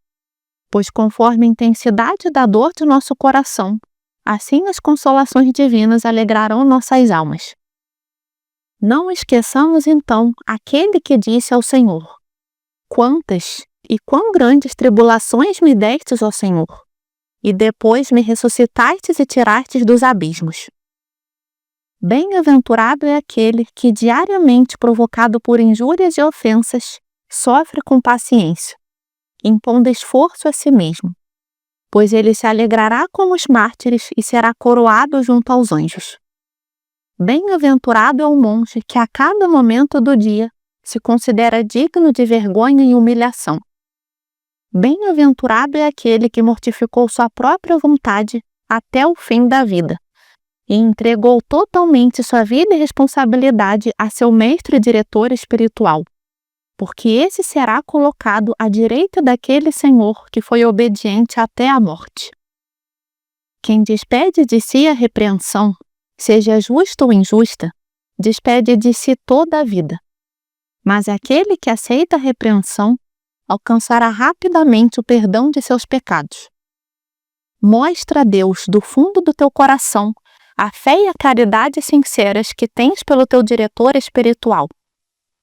Pois conforme a intensidade da dor de nosso coração, assim as consolações divinas alegrarão nossas almas. Não esqueçamos então aquele que disse ao Senhor: quantas e quão grandes tribulações me destes, ó Senhor, e depois me ressuscitastes e tirastes dos abismos. Bem-aventurado é aquele que, diariamente provocado por injúrias e ofensas, sofre com paciência, impondo esforço a si mesmo, pois ele se alegrará como os mártires e será coroado junto aos anjos. Bem-aventurado é o monge que a cada momento do dia se considera digno de vergonha e humilhação. Bem-aventurado é aquele que mortificou sua própria vontade até o fim da vida e entregou totalmente sua vida e responsabilidade a seu mestre e diretor espiritual, porque esse será colocado à direita daquele Senhor que foi obediente até a morte. Quem despede de si a repreensão, seja justa ou injusta, despede de si toda a vida. Mas aquele que aceita a repreensão alcançará rapidamente o perdão de seus pecados. Mostra a Deus do fundo do teu coração a fé e a caridade sinceras que tens pelo teu diretor espiritual.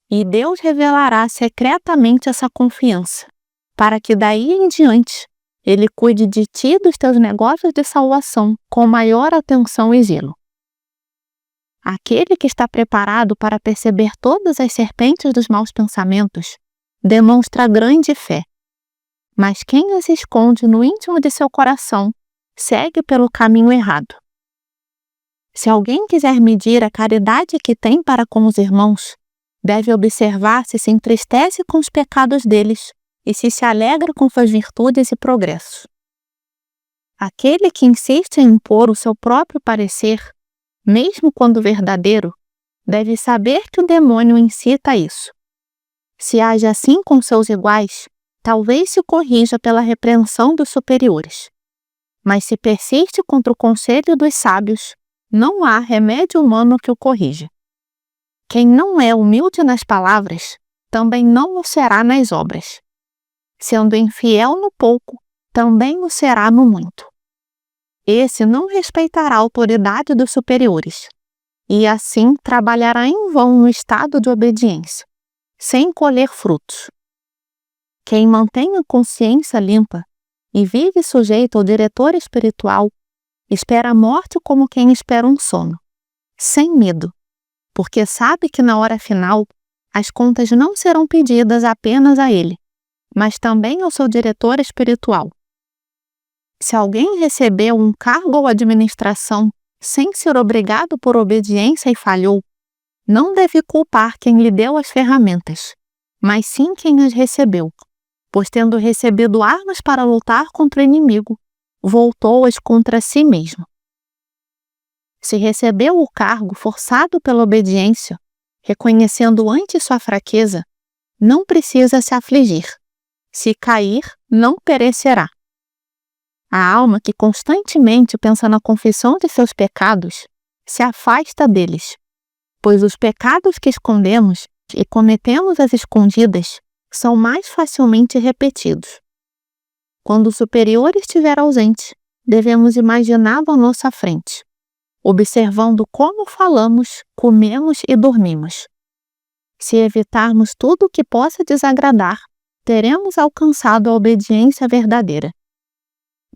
E Deus revelará secretamente essa confiança, para que daí em diante Ele cuide de ti e dos teus negócios de salvação com maior atenção e zelo. Aquele que está preparado para perceber todas as serpentes dos maus pensamentos demonstra grande fé. Mas quem as esconde no íntimo de seu coração segue pelo caminho errado. Se alguém quiser medir a caridade que tem para com os irmãos, deve observar se entristece com os pecados deles e se alegra com suas virtudes e progressos. Aquele que insiste em impor o seu próprio parecer, mesmo quando verdadeiro, deve saber que o demônio incita a isso. Se age assim com seus iguais, talvez se corrija pela repreensão dos superiores. Mas se persiste contra o conselho dos sábios, não há remédio humano que o corrija. Quem não é humilde nas palavras, também não o será nas obras. Sendo infiel no pouco, também o será no muito. Esse não respeitará a autoridade dos superiores, e assim trabalhará em vão no estado de obediência, sem colher frutos. Quem mantém a consciência limpa e vive sujeito ao diretor espiritual, espera a morte como quem espera um sono, sem medo, porque sabe que na hora final as contas não serão pedidas apenas a ele, mas também ao seu diretor espiritual. Se alguém recebeu um cargo ou administração sem ser obrigado por obediência e falhou, não deve culpar quem lhe deu as ferramentas, mas sim quem as recebeu, pois tendo recebido armas para lutar contra o inimigo, voltou-as contra si mesmo. Se recebeu o cargo forçado pela obediência, reconhecendo antes sua fraqueza, não precisa se afligir. Se cair, não perecerá. A alma que constantemente pensa na confissão de seus pecados se afasta deles, pois os pecados que escondemos e cometemos às escondidas são mais facilmente repetidos. Quando o superior estiver ausente, devemos imaginá-lo à nossa frente, observando como falamos, comemos e dormimos. Se evitarmos tudo o que possa desagradar, teremos alcançado a obediência verdadeira.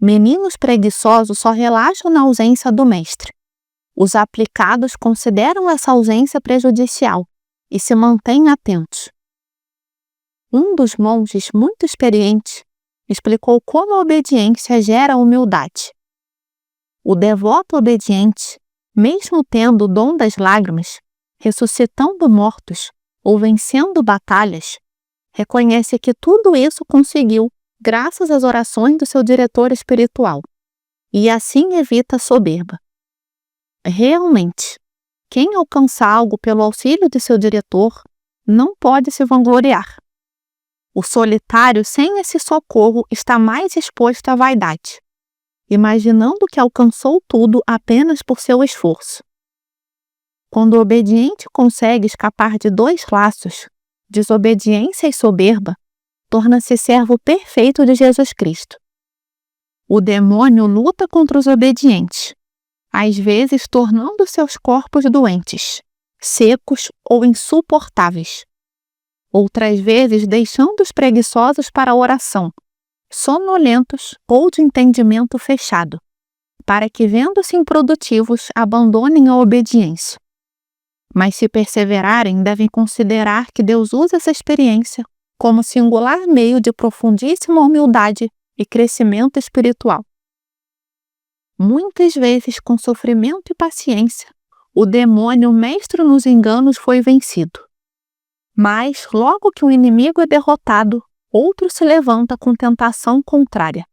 Meninos preguiçosos só relaxam na ausência do mestre. Os aplicados consideram essa ausência prejudicial e se mantêm atentos. Um dos monges muito experientes explicou como a obediência gera humildade. O devoto obediente, mesmo tendo o dom das lágrimas, ressuscitando mortos ou vencendo batalhas, reconhece que tudo isso conseguiu graças às orações do seu diretor espiritual, e assim evita a soberba. Realmente, quem alcança algo pelo auxílio de seu diretor não pode se vangloriar. O solitário sem esse socorro está mais exposto à vaidade, imaginando que alcançou tudo apenas por seu esforço. Quando o obediente consegue escapar de dois laços, desobediência e soberba, torna-se servo perfeito de Jesus Cristo. O demônio luta contra os obedientes, às vezes tornando seus corpos doentes, secos ou insuportáveis. Outras vezes deixando os preguiçosos para a oração, sonolentos ou de entendimento fechado, para que, vendo-se improdutivos, abandonem a obediência. Mas se perseverarem, devem considerar que Deus usa essa experiência como singular meio de profundíssima humildade e crescimento espiritual. Muitas vezes, com sofrimento e paciência, o demônio mestre nos enganos foi vencido. Mas, logo que o inimigo é derrotado, outro se levanta com tentação contrária.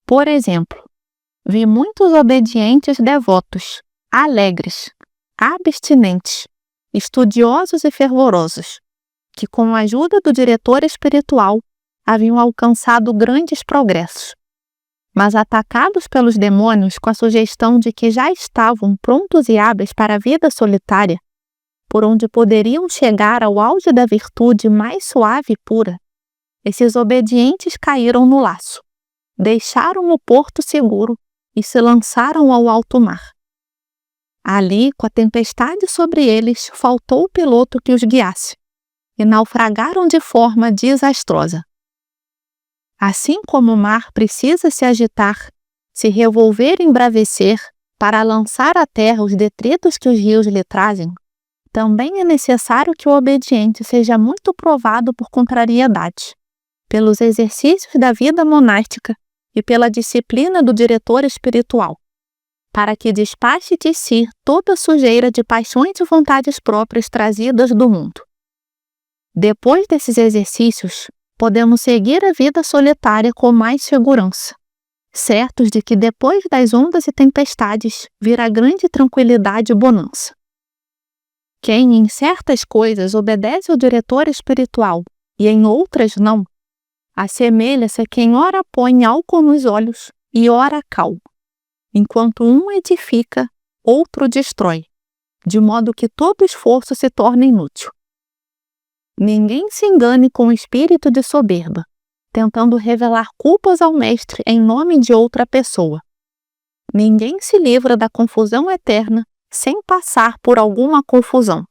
Por exemplo, vi muitos obedientes devotos, alegres, abstinentes, estudiosos e fervorosos, que com a ajuda do diretor espiritual haviam alcançado grandes progressos. Mas atacados pelos demônios com a sugestão de que já estavam prontos e hábeis para a vida solitária, por onde poderiam chegar ao auge da virtude mais suave e pura, esses obedientes caíram no laço, deixaram o porto seguro e se lançaram ao alto mar. Ali, com a tempestade sobre eles, faltou o piloto que os guiasse, e naufragaram de forma desastrosa. Assim como o mar precisa se agitar, se revolver e embravecer para lançar à terra os detritos que os rios lhe trazem, também é necessário que o obediente seja muito provado por contrariedade, pelos exercícios da vida monástica e pela disciplina do diretor espiritual, para que despache de si toda a sujeira de paixões e vontades próprias trazidas do mundo. Depois desses exercícios, podemos seguir a vida solitária com mais segurança, certos de que depois das ondas e tempestades virá grande tranquilidade e bonança. Quem em certas coisas obedece ao diretor espiritual e em outras não, assemelha-se a quem ora põe álcool nos olhos e ora cal, enquanto um edifica, outro destrói, de modo que todo esforço se torna inútil. Ninguém se engane com o espírito de soberba, tentando revelar culpas ao mestre em nome de outra pessoa. Ninguém se livra da confusão eterna sem passar por alguma confusão.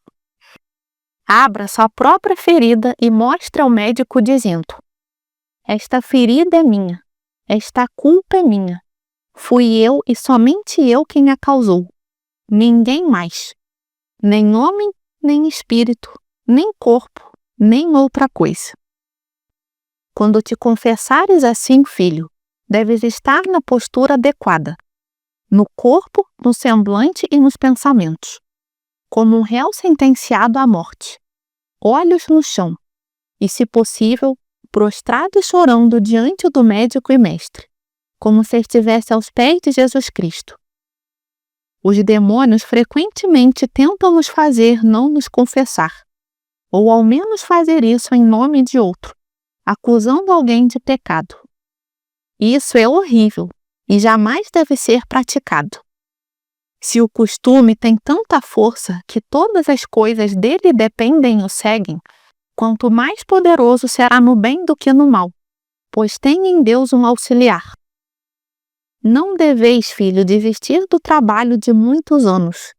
Abra sua própria ferida e mostre ao médico dizendo: esta ferida é minha, esta culpa é minha. Fui eu e somente eu quem a causou. Ninguém mais. Nem homem, nem espírito, nem corpo, nem outra coisa. Quando te confessares assim, filho, deves estar na postura adequada, no corpo, no semblante e nos pensamentos, como um réu sentenciado à morte, olhos no chão, e, se possível, prostrado e chorando diante do médico e mestre, como se estivesse aos pés de Jesus Cristo. Os demônios frequentemente tentam nos fazer não nos confessar, ou ao menos fazer isso em nome de outro, acusando alguém de pecado. Isso é horrível e jamais deve ser praticado. Se o costume tem tanta força que todas as coisas dele dependem e o seguem, quanto mais poderoso será no bem do que no mal, pois tem em Deus um auxiliar. Não deveis, filho, desistir do trabalho de muitos anos.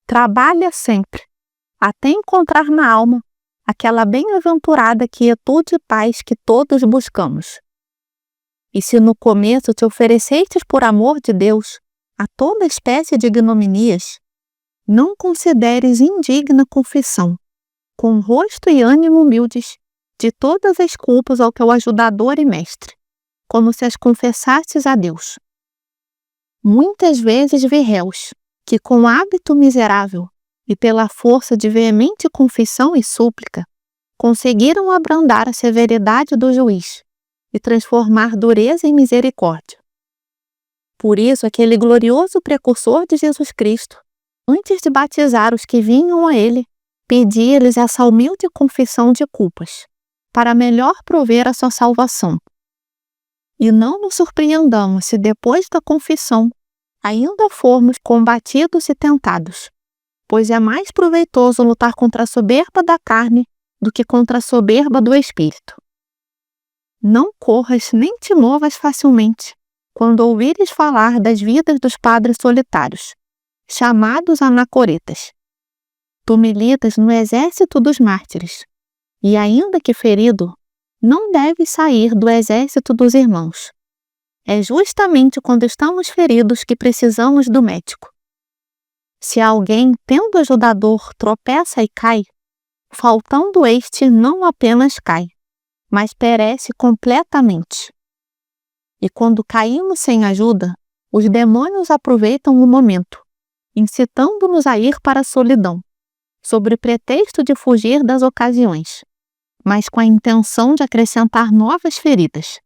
Trabalha sempre, até encontrar na alma aquela bem-aventurada quietude e paz que todos buscamos. E se no começo te oferecestes por amor de Deus a toda espécie de ignominias, não consideres indigna confissão, com rosto e ânimo humildes, de todas as culpas ao teu ajudador e mestre, como se as confessasses a Deus. Muitas vezes vi réus que, com hábito miserável e pela força de veemente confissão e súplica, conseguiram abrandar a severidade do juiz e transformar dureza em misericórdia. Por isso, aquele glorioso precursor de Jesus Cristo, antes de batizar os que vinham a ele, pedia-lhes essa humilde confissão de culpas, para melhor prover a sua salvação. E não nos surpreendamos se depois da confissão ainda formos combatidos e tentados, pois é mais proveitoso lutar contra a soberba da carne do que contra a soberba do espírito. Não corras nem te movas facilmente quando ouvires falar das vidas dos padres solitários, chamados anacoretas. Tu militas no exército dos mártires, e ainda que ferido, não deves sair do exército dos irmãos. É justamente quando estamos feridos que precisamos do médico. Se alguém, tendo ajudador, tropeça e cai, faltando este não apenas cai, mas perece completamente. E quando caímos sem ajuda, os demônios aproveitam o momento, incitando-nos a ir para a solidão, sob pretexto de fugir das ocasiões, mas com a intenção de acrescentar novas feridas.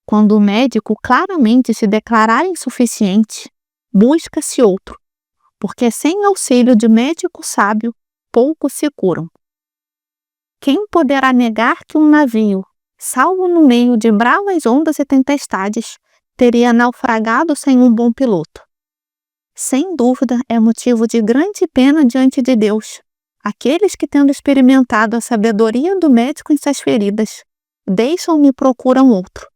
Quando o médico claramente se declarar insuficiente, busca-se outro, porque sem auxílio de médico sábio, poucos se curam. Quem poderá negar que um navio, salvo no meio de bravas ondas e tempestades, teria naufragado sem um bom piloto. Sem dúvida, é motivo de grande pena diante de Deus aqueles que, tendo experimentado a sabedoria do médico em suas feridas, deixam-me e procuram outro.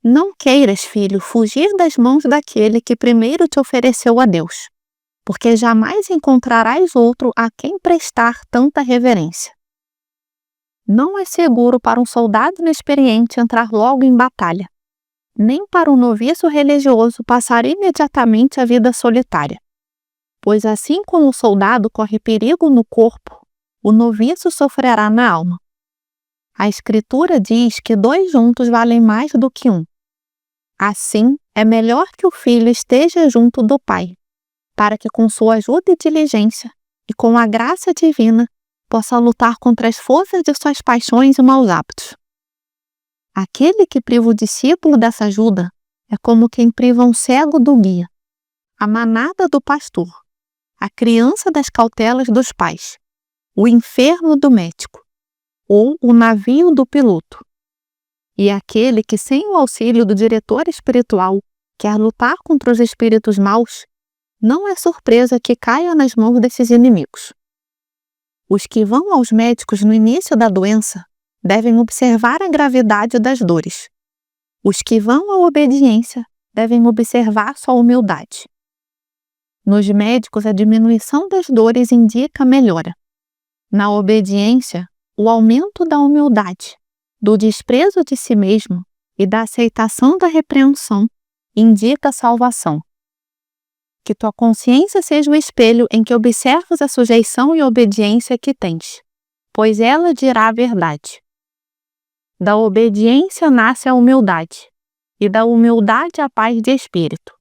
Não queiras, filho, fugir das mãos daquele que primeiro te ofereceu a Deus, porque jamais encontrarás outro a quem prestar tanta reverência. Não é seguro para um soldado inexperiente entrar logo em batalha, nem para um noviço religioso passar imediatamente a vida solitária. Pois assim como o soldado corre perigo no corpo, o noviço sofrerá na alma. A Escritura diz que 2 juntos valem mais do que 1. Assim, é melhor que o filho esteja junto do pai, para que com sua ajuda e diligência, e com a graça divina, possa lutar contra as forças de suas paixões e maus hábitos. Aquele que priva o discípulo dessa ajuda é como quem priva um cego do guia, a manada do pastor, a criança das cautelas dos pais, o enfermo do médico, ou o navio do piloto. E aquele que, sem o auxílio do diretor espiritual, quer lutar contra os espíritos maus, não é surpresa que caia nas mãos desses inimigos. Os que vão aos médicos no início da doença devem observar a gravidade das dores. Os que vão à obediência devem observar sua humildade. Nos médicos, a diminuição das dores indica a melhora. Na obediência, o aumento da humildade, do desprezo de si mesmo e da aceitação da repreensão indica a salvação. Que tua consciência seja o espelho em que observas a sujeição e obediência que tens, pois ela dirá a verdade. Da obediência nasce a humildade, e da humildade a paz de espírito.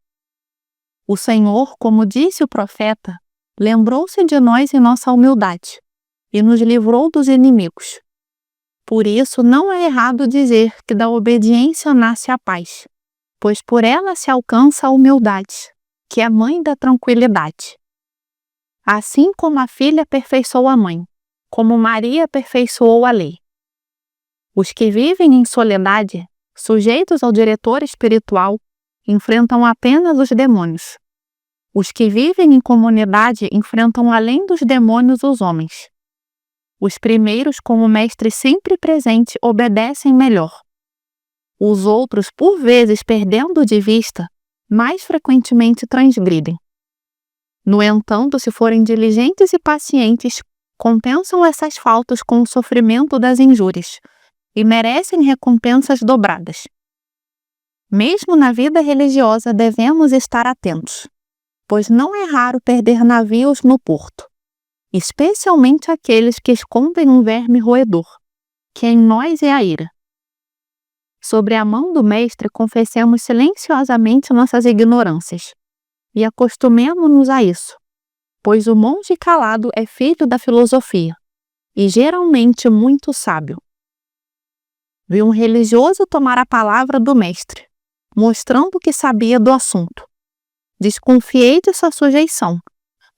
O Senhor, como disse o profeta, lembrou-se de nós em nossa humildade, e nos livrou dos inimigos. Por isso, não é errado dizer que da obediência nasce a paz, pois por ela se alcança a humildade, que é a mãe da tranquilidade. Assim como a filha aperfeiçoou a mãe, como Maria aperfeiçoou a lei. Os que vivem em soledade, sujeitos ao diretor espiritual, enfrentam apenas os demônios. Os que vivem em comunidade enfrentam além dos demônios os homens. Os primeiros, com o mestre sempre presente, obedecem melhor. Os outros, por vezes perdendo de vista, mais frequentemente transgridem. No entanto, se forem diligentes e pacientes, compensam essas faltas com o sofrimento das injúrias e merecem recompensas dobradas. Mesmo na vida religiosa devemos estar atentos, pois não é raro perder navios no porto, especialmente aqueles que escondem um verme roedor, que em nós é a ira. Sobre a mão do Mestre confessemos silenciosamente nossas ignorâncias, e acostumemo-nos a isso, pois o monge calado é filho da filosofia, e geralmente muito sábio. Vi um religioso tomar a palavra do Mestre, mostrando que sabia do assunto. Desconfiei de sua sujeição,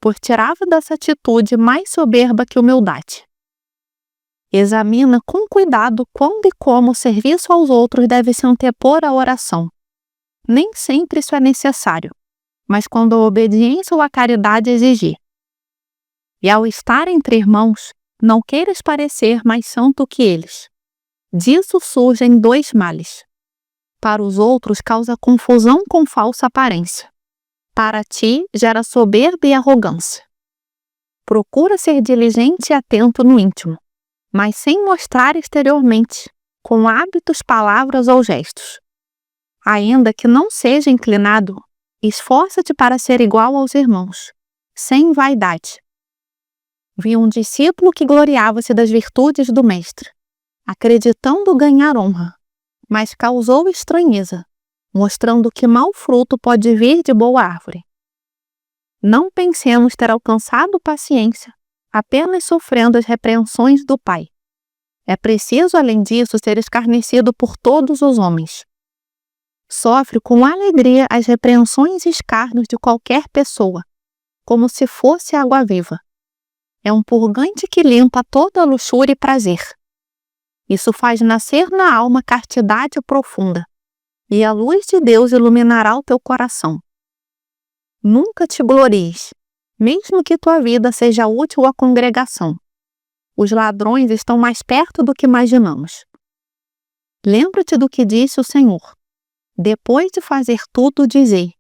pois tirava dessa atitude mais soberba que humildade. Examina com cuidado quando e como o serviço aos outros deve se antepor à oração. Nem sempre isso é necessário, mas quando a obediência ou a caridade exigir. E ao estar entre irmãos, não queiras parecer mais santo que eles. Disso surgem 2 males. Para os outros causa confusão com falsa aparência. Para ti gera soberba e arrogância. Procura ser diligente e atento no íntimo, mas sem mostrar exteriormente, com hábitos, palavras ou gestos. Ainda que não seja inclinado, esforça-te para ser igual aos irmãos, sem vaidade. Vi um discípulo que gloriava-se das virtudes do mestre, acreditando ganhar honra, mas causou estranheza, mostrando que mau fruto pode vir de boa árvore. Não pensemos ter alcançado paciência, apenas sofrendo as repreensões do Pai. É preciso, além disso, ser escarnecido por todos os homens. Sofre com alegria as repreensões e escárnios de qualquer pessoa, como se fosse água viva. É um purgante que limpa toda luxúria e prazer. Isso faz nascer na alma castidade profunda, e a luz de Deus iluminará o teu coração. Nunca te glories, mesmo que tua vida seja útil à congregação. Os ladrões estão mais perto do que imaginamos. Lembra-te do que disse o Senhor. Depois de fazer tudo, dizei: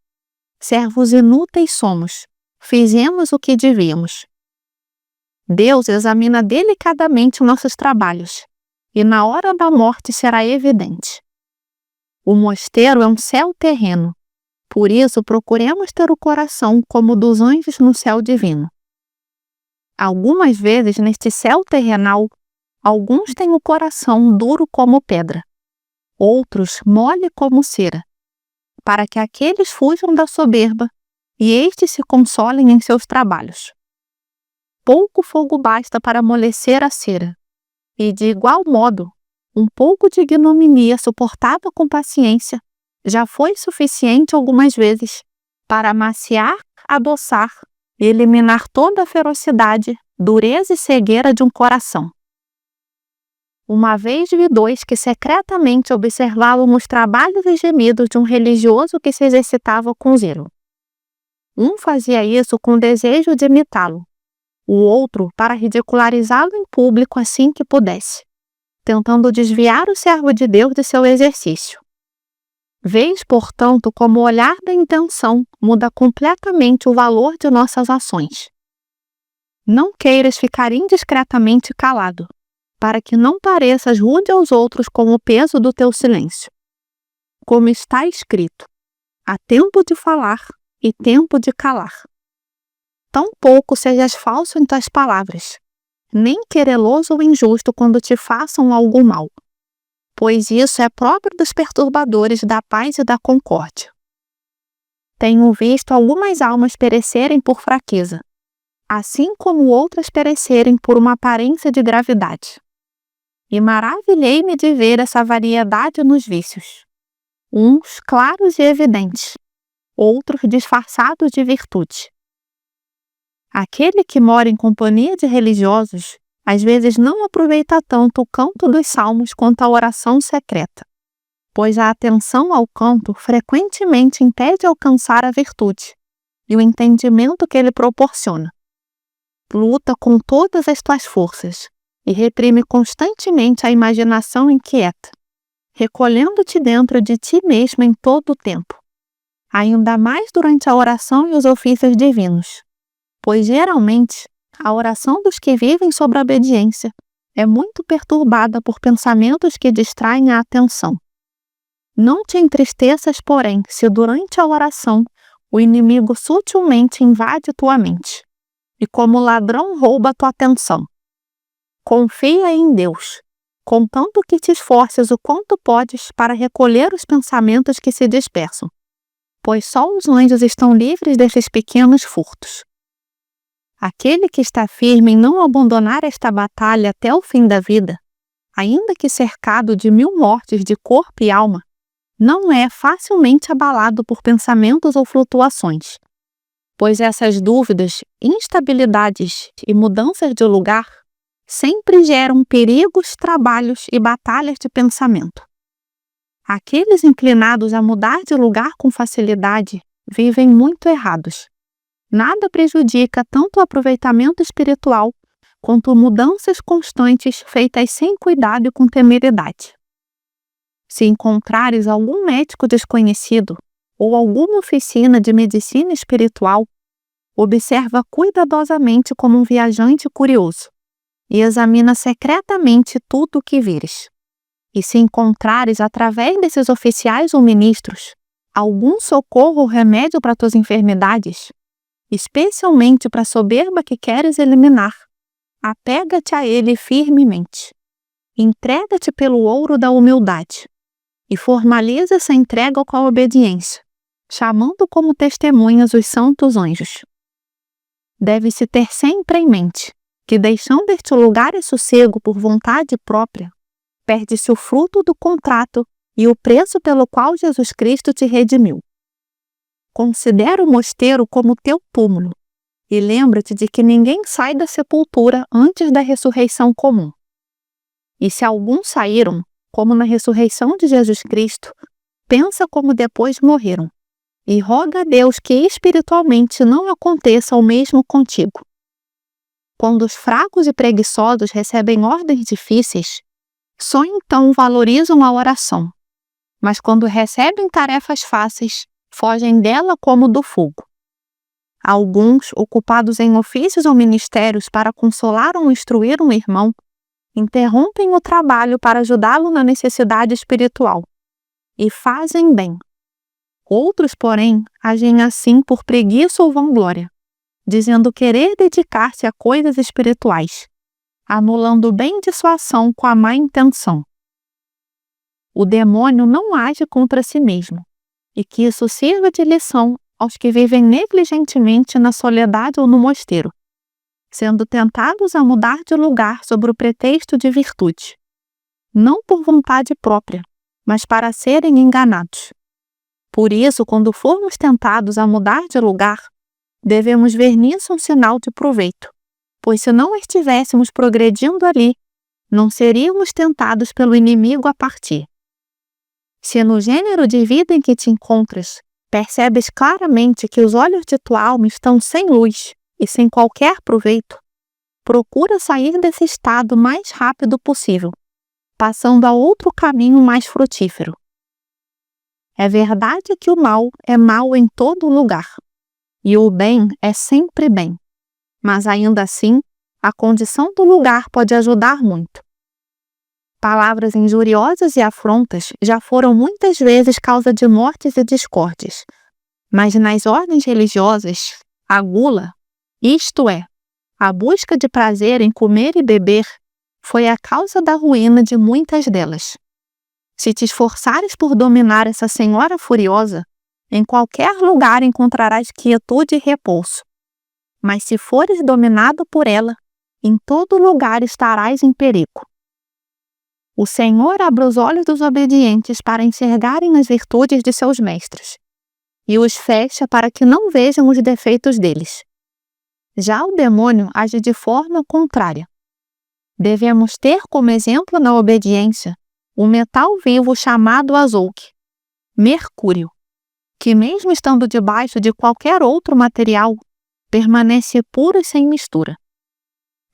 servos inúteis somos, fizemos o que devíamos. Deus examina delicadamente nossos trabalhos, e na hora da morte será evidente. O mosteiro é um céu terreno, por isso procuremos ter o coração como o dos anjos no céu divino. Algumas vezes neste céu terrenal, alguns têm o coração duro como pedra, outros mole como cera, para que aqueles fujam da soberba e estes se consolem em seus trabalhos. Pouco fogo basta para amolecer a cera, e de igual modo, um pouco de ignominia suportada com paciência já foi suficiente algumas vezes para amaciar, adoçar e eliminar toda a ferocidade, dureza e cegueira de um coração. Uma vez vi dois que secretamente observavam os trabalhos e gemidos de um religioso que se exercitava com zelo. Um fazia isso com desejo de imitá-lo, o outro para ridicularizá-lo em público assim que pudesse, tentando desviar o servo de Deus de seu exercício. Vês, portanto, como o olhar da intenção muda completamente o valor de nossas ações. Não queiras ficar indiscretamente calado, para que não pareças rude aos outros com o peso do teu silêncio. Como está escrito: há tempo de falar e tempo de calar. Tampouco sejas falso em tuas palavras, nem quereloso ou injusto quando te façam algum mal, pois isso é próprio dos perturbadores da paz e da concórdia. Tenho visto algumas almas perecerem por fraqueza, assim como outras perecerem por uma aparência de gravidade. E maravilhei-me de ver essa variedade nos vícios, uns claros e evidentes, outros disfarçados de virtude. Aquele que mora em companhia de religiosos, às vezes não aproveita tanto o canto dos salmos quanto a oração secreta, pois a atenção ao canto frequentemente impede alcançar a virtude e o entendimento que ele proporciona. Luta com todas as tuas forças e reprime constantemente a imaginação inquieta, recolhendo-te dentro de ti mesmo em todo o tempo, ainda mais durante a oração e os ofícios divinos, pois geralmente a oração dos que vivem sobre a obediência é muito perturbada por pensamentos que distraem a atenção. Não te entristeças, porém, se durante a oração o inimigo sutilmente invade tua mente e como ladrão rouba tua atenção. Confia em Deus, contanto que te esforces o quanto podes para recolher os pensamentos que se dispersam, pois só os anjos estão livres desses pequenos furtos. Aquele que está firme em não abandonar esta batalha até o fim da vida, ainda que cercado de 1000 mortes de corpo e alma, não é facilmente abalado por pensamentos ou flutuações, pois essas dúvidas, instabilidades e mudanças de lugar sempre geram perigos, trabalhos e batalhas de pensamento. Aqueles inclinados a mudar de lugar com facilidade vivem muito errados. Nada prejudica tanto o aproveitamento espiritual quanto mudanças constantes feitas sem cuidado e com temeridade. Se encontrares algum médico desconhecido ou alguma oficina de medicina espiritual, observa cuidadosamente como um viajante curioso e examina secretamente tudo o que vires. E se encontrares através desses oficiais ou ministros algum socorro ou remédio para tuas enfermidades, especialmente para a soberba que queres eliminar, apega-te a ele firmemente. Entrega-te pelo ouro da humildade e formaliza essa entrega com a obediência, chamando como testemunhas os santos anjos. Deve-se ter sempre em mente que, deixando este lugar e sossego por vontade própria, perde-se o fruto do contrato e o preço pelo qual Jesus Cristo te redimiu. Considera o mosteiro como teu túmulo e lembra-te de que ninguém sai da sepultura antes da ressurreição comum. E se alguns saíram, como na ressurreição de Jesus Cristo, pensa como depois morreram, e roga a Deus que espiritualmente não aconteça o mesmo contigo. Quando os fracos e preguiçosos recebem ordens difíceis, só então valorizam a oração, mas quando recebem tarefas fáceis, fogem dela como do fogo. Alguns, ocupados em ofícios ou ministérios para consolar ou instruir um irmão, interrompem o trabalho para ajudá-lo na necessidade espiritual, e fazem bem. Outros, porém, agem assim por preguiça ou vanglória, dizendo querer dedicar-se a coisas espirituais, anulando bem de sua ação com a má intenção. O demônio não age contra si mesmo, e que isso sirva de lição aos que vivem negligentemente na soledade ou no mosteiro, sendo tentados a mudar de lugar sob o pretexto de virtude, não por vontade própria, mas para serem enganados. Por isso, quando formos tentados a mudar de lugar, devemos ver nisso um sinal de proveito, pois se não estivéssemos progredindo ali, não seríamos tentados pelo inimigo a partir. Se no gênero de vida em que te encontras, percebes claramente que os olhos de tua alma estão sem luz e sem qualquer proveito, procura sair desse estado o mais rápido possível, passando a outro caminho mais frutífero. É verdade que o mal é mal em todo lugar, e o bem é sempre bem, mas ainda assim, a condição do lugar pode ajudar muito. Palavras injuriosas e afrontas já foram muitas vezes causa de mortes e discórdias, mas nas ordens religiosas, a gula, isto é, a busca de prazer em comer e beber, foi a causa da ruína de muitas delas. Se te esforçares por dominar essa senhora furiosa, em qualquer lugar encontrarás quietude e repouso. Mas se fores dominado por ela, em todo lugar estarás em perigo. O Senhor abre os olhos dos obedientes para enxergarem as virtudes de seus mestres, e os fecha para que não vejam os defeitos deles. Já o demônio age de forma contrária. Devemos ter como exemplo na obediência o metal vivo chamado azogue, mercúrio, que mesmo estando debaixo de qualquer outro material, permanece puro e sem mistura.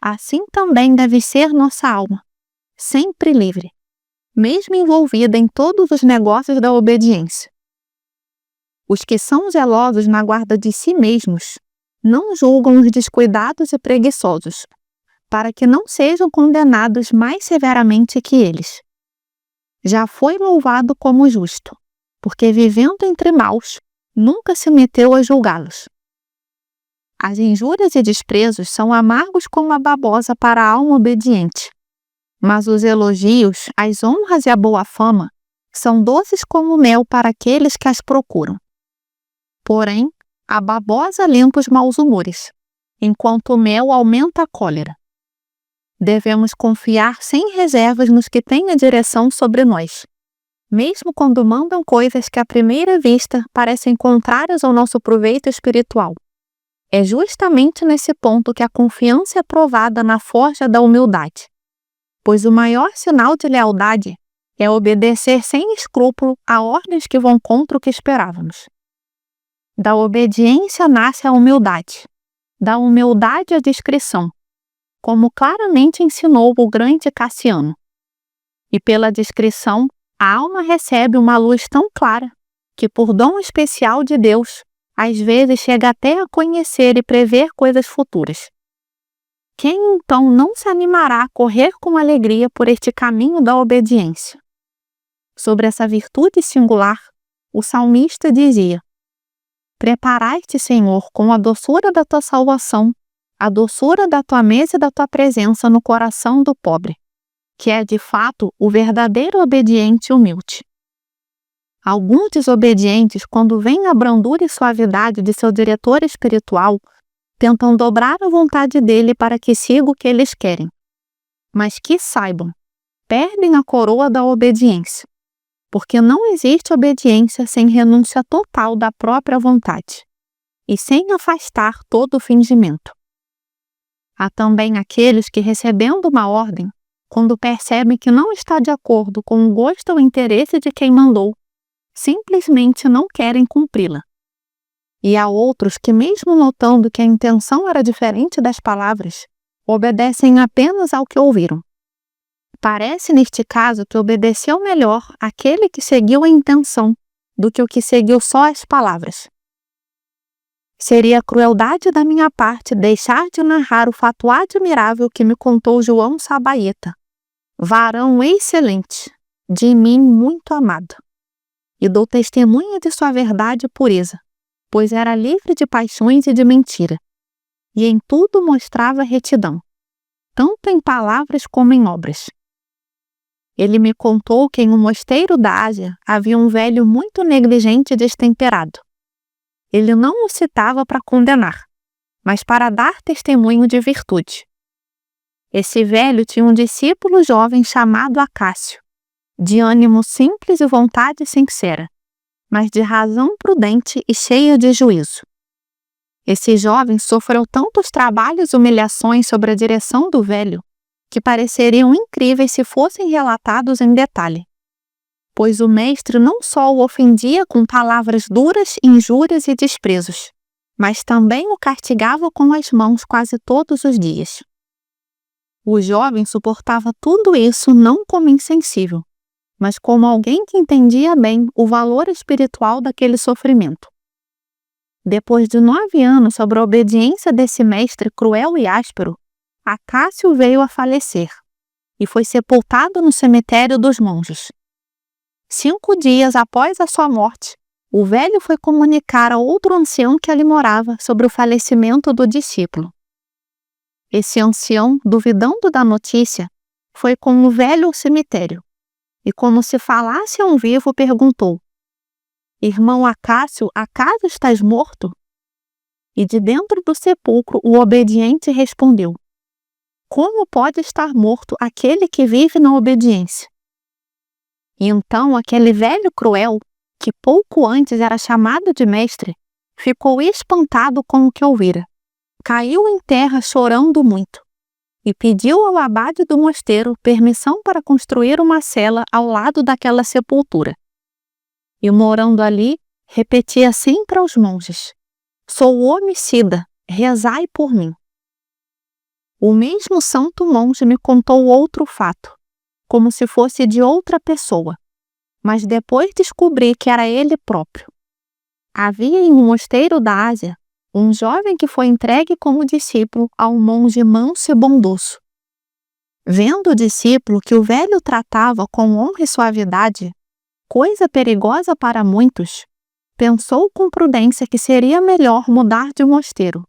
Assim também deve ser nossa alma, sempre livre, mesmo envolvida em todos os negócios da obediência. Os que são zelosos na guarda de si mesmos não julgam os descuidados e preguiçosos, para que não sejam condenados mais severamente que eles. Já foi louvado como justo, porque vivendo entre maus, nunca se meteu a julgá-los. As injúrias e desprezos são amargos como a babosa para a alma obediente, mas os elogios, as honras e a boa fama são doces como mel para aqueles que as procuram. Porém, a babosa limpa os maus humores, enquanto o mel aumenta a cólera. Devemos confiar sem reservas nos que têm a direção sobre nós, mesmo quando mandam coisas que à primeira vista parecem contrárias ao nosso proveito espiritual. É justamente nesse ponto que a confiança é provada na forja da humildade, pois o maior sinal de lealdade é obedecer sem escrúpulo a ordens que vão contra o que esperávamos. Da obediência nasce a humildade, da humildade a discrição, como claramente ensinou o grande Cassiano. E pela discrição, a alma recebe uma luz tão clara que, por dom especial de Deus, às vezes chega até a conhecer e prever coisas futuras. Quem então não se animará a correr com alegria por este caminho da obediência? Sobre essa virtude singular, o salmista dizia: Preparaste, Senhor, com a doçura da tua salvação, a doçura da tua mesa e da tua presença no coração do pobre, que é de fato o verdadeiro obediente e humilde. Alguns desobedientes, quando veem a brandura e suavidade de seu diretor espiritual, tentam dobrar a vontade dele para que siga o que eles querem. Mas que saibam, perdem a coroa da obediência, porque não existe obediência sem renúncia total da própria vontade, e sem afastar todo o fingimento. Há também aqueles que, recebendo uma ordem, quando percebem que não está de acordo com o gosto ou interesse de quem mandou, simplesmente não querem cumpri-la. E há outros que, mesmo notando que a intenção era diferente das palavras, obedecem apenas ao que ouviram. Parece, neste caso, que obedeceu melhor aquele que seguiu a intenção do que o que seguiu só as palavras. Seria crueldade da minha parte deixar de narrar o fato admirável que me contou João Sabaeta, varão excelente, de mim muito amado. E dou testemunha de sua verdade e pureza, pois era livre de paixões e de mentira, e em tudo mostrava retidão, tanto em palavras como em obras. Ele me contou que em um mosteiro da Ásia havia um velho muito negligente e destemperado. Ele não o citava para condenar, mas para dar testemunho de virtude. Esse velho tinha um discípulo jovem chamado Acácio, de ânimo simples e vontade sincera, mas de razão prudente e cheia de juízo. Esse jovem sofreu tantos trabalhos e humilhações sob a direção do velho, que pareceriam incríveis se fossem relatados em detalhe, pois o mestre não só o ofendia com palavras duras, injúrias e desprezos, mas também o castigava com as mãos quase todos os dias. O jovem suportava tudo isso não como insensível, mas como alguém que entendia bem o valor espiritual daquele sofrimento. Depois de 9 anos sob a obediência desse mestre cruel e áspero, Acácio veio a falecer e foi sepultado no cemitério dos monges. 5 dias após a sua morte, o velho foi comunicar a outro ancião que ali morava sobre o falecimento do discípulo. Esse ancião, duvidando da notícia, foi com o velho ao cemitério e, como se falasse a um vivo, perguntou: "Irmão Acácio, acaso estás morto?" E de dentro do sepulcro o obediente respondeu: "Como pode estar morto aquele que vive na obediência?" E então aquele velho cruel, que pouco antes era chamado de mestre, ficou espantado com o que ouvira. Caiu em terra chorando muito e pediu ao abade do mosteiro permissão para construir uma cela ao lado daquela sepultura. E morando ali, repetia sempre aos monges: "Sou homicida, rezai por mim." O mesmo santo monge me contou outro fato, como se fosse de outra pessoa, mas depois descobri que era ele próprio. Havia em um mosteiro da Ásia um jovem que foi entregue como discípulo a um monge manso e bondoso. Vendo o discípulo que o velho tratava com honra e suavidade, coisa perigosa para muitos, pensou com prudência que seria melhor mudar de mosteiro.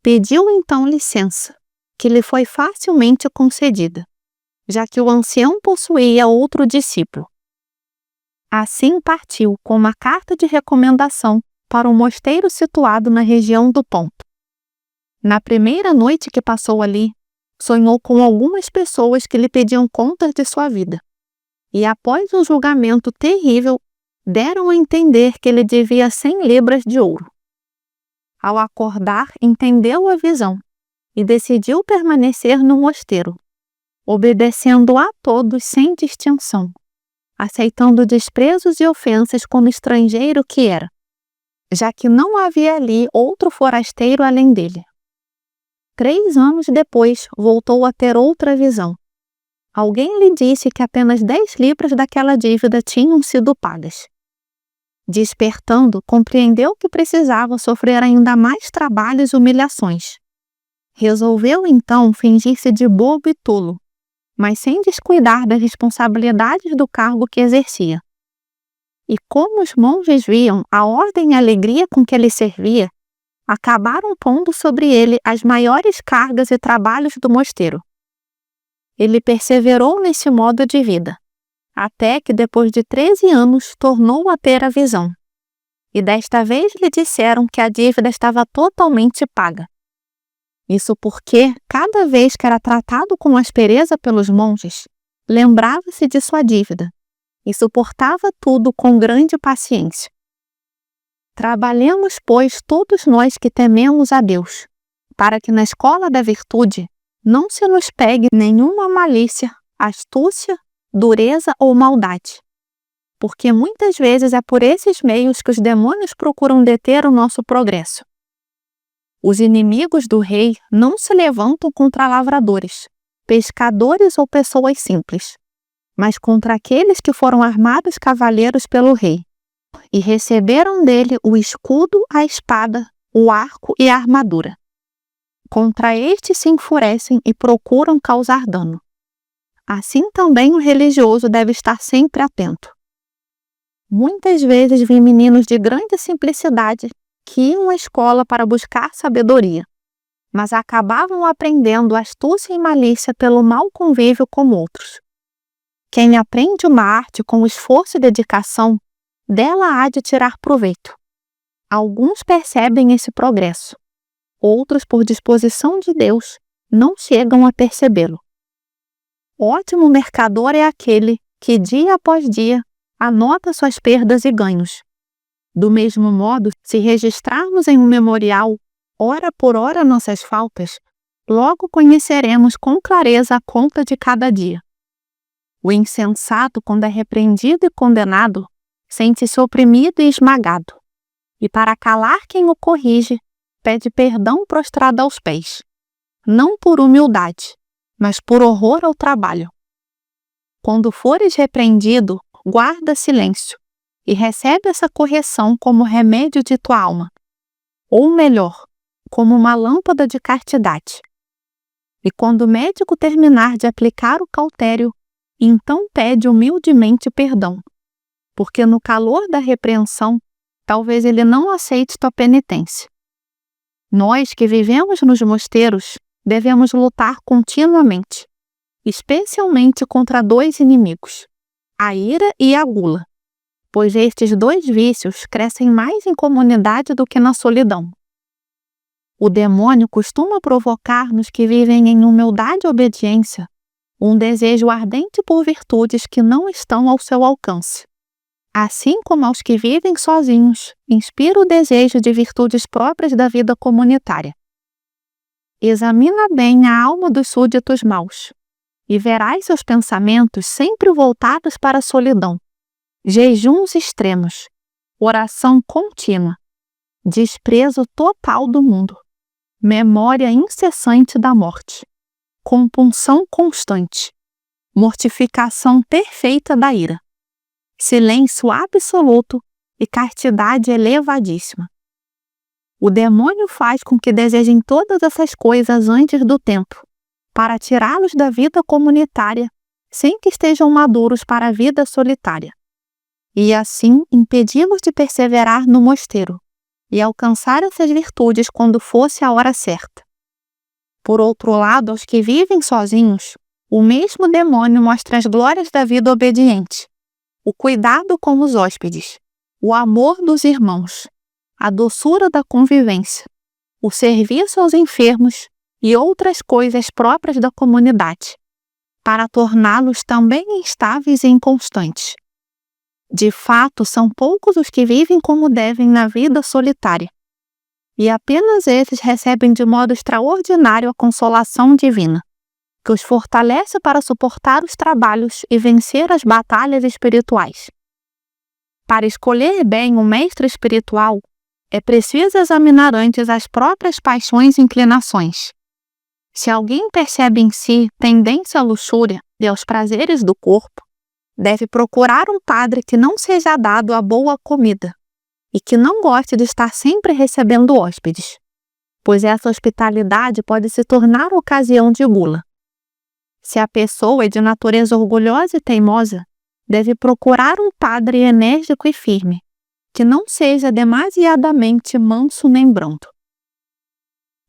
Pediu então licença, que lhe foi facilmente concedida, já que o ancião possuía outro discípulo. Assim partiu com uma carta de recomendação para um mosteiro situado na região do Ponto. Na primeira noite que passou ali, sonhou com algumas pessoas que lhe pediam contas de sua vida, e após um julgamento terrível, deram a entender que ele devia 100 libras de ouro. Ao acordar, entendeu a visão e decidiu permanecer no mosteiro, obedecendo a todos sem distinção, aceitando desprezos e ofensas como estrangeiro que era, já que não havia ali outro forasteiro além dele. 3 anos depois, voltou a ter outra visão. Alguém lhe disse que apenas 10 libras daquela dívida tinham sido pagas. Despertando, compreendeu que precisava sofrer ainda mais trabalhos e humilhações. Resolveu então fingir-se de bobo e tolo, mas sem descuidar das responsabilidades do cargo que exercia. E como os monges viam a ordem e a alegria com que ele servia, acabaram pondo sobre ele as maiores cargas e trabalhos do mosteiro. Ele perseverou nesse modo de vida, até que depois de 13 anos tornou a ter a visão. E desta vez lhe disseram que a dívida estava totalmente paga. Isso porque, cada vez que era tratado com aspereza pelos monges, lembrava-se de sua dívida e suportava tudo com grande paciência. Trabalhemos, pois, todos nós que tememos a Deus, para que na escola da virtude não se nos pegue nenhuma malícia, astúcia, dureza ou maldade. porque muitas vezes é por esses meios que os demônios procuram deter o nosso progresso. Os inimigos do rei não se levantam contra lavradores, pescadores ou pessoas simples, mas contra aqueles que foram armados cavaleiros pelo rei e receberam dele o escudo, a espada, o arco e a armadura. Contra estes se enfurecem e procuram causar dano. Assim também o religioso deve estar sempre atento. Muitas vezes vi meninos de grande simplicidade que iam à escola para buscar sabedoria, mas acabavam aprendendo astúcia e malícia pelo mau convívio com outros. Quem aprende uma arte com esforço e dedicação, dela há de tirar proveito. Alguns percebem esse progresso, outros, por disposição de Deus, não chegam a percebê-lo. Ótimo mercador é aquele que, dia após dia, anota suas perdas e ganhos. Do mesmo modo, se registrarmos em um memorial, hora por hora, nossas faltas, logo conheceremos com clareza a conta de cada dia. O insensato, quando é repreendido e condenado, sente-se oprimido e esmagado, e para calar quem o corrige, pede perdão prostrado aos pés, não por humildade, mas por horror ao trabalho. Quando fores repreendido, guarda silêncio e recebe essa correção como remédio de tua alma, ou melhor, como uma lâmpada de castidade. E quando o médico terminar de aplicar o cautério, então pede humildemente perdão, porque no calor da repreensão, talvez ele não aceite tua penitência. Nós que vivemos nos mosteiros devemos lutar continuamente, especialmente contra dois inimigos, a ira e a gula, pois estes dois vícios crescem mais em comunidade do que na solidão. O demônio costuma provocar nos que vivem em humildade e obediência um desejo ardente por virtudes que não estão ao seu alcance. Assim como aos que vivem sozinhos, inspira o desejo de virtudes próprias da vida comunitária. Examina bem a alma dos súditos maus, e verás seus pensamentos sempre voltados para a solidão, jejuns extremos, oração contínua, desprezo total do mundo, memória incessante da morte, compunção constante, mortificação perfeita da ira, silêncio absoluto e castidade elevadíssima. O demônio faz com que desejem todas essas coisas antes do tempo, para tirá-los da vida comunitária, sem que estejam maduros para a vida solitária, e assim impedi-los de perseverar no mosteiro e alcançar essas virtudes quando fosse a hora certa. Por outro lado, aos que vivem sozinhos, o mesmo demônio mostra as glórias da vida obediente, o cuidado com os hóspedes, o amor dos irmãos, a doçura da convivência, o serviço aos enfermos e outras coisas próprias da comunidade, para torná-los também instáveis e inconstantes. De fato, são poucos os que vivem como devem na vida solitária, e apenas esses recebem de modo extraordinário a consolação divina, que os fortalece para suportar os trabalhos e vencer as batalhas espirituais. Para escolher bem um mestre espiritual, é preciso examinar antes as próprias paixões e inclinações. Se alguém percebe em si tendência à luxúria e aos prazeres do corpo, deve procurar um padre que não seja dado a boa comida e que não goste de estar sempre recebendo hóspedes, pois essa hospitalidade pode se tornar ocasião de gula. Se a pessoa é de natureza orgulhosa e teimosa, deve procurar um padre enérgico e firme, que não seja demasiadamente manso nem brando.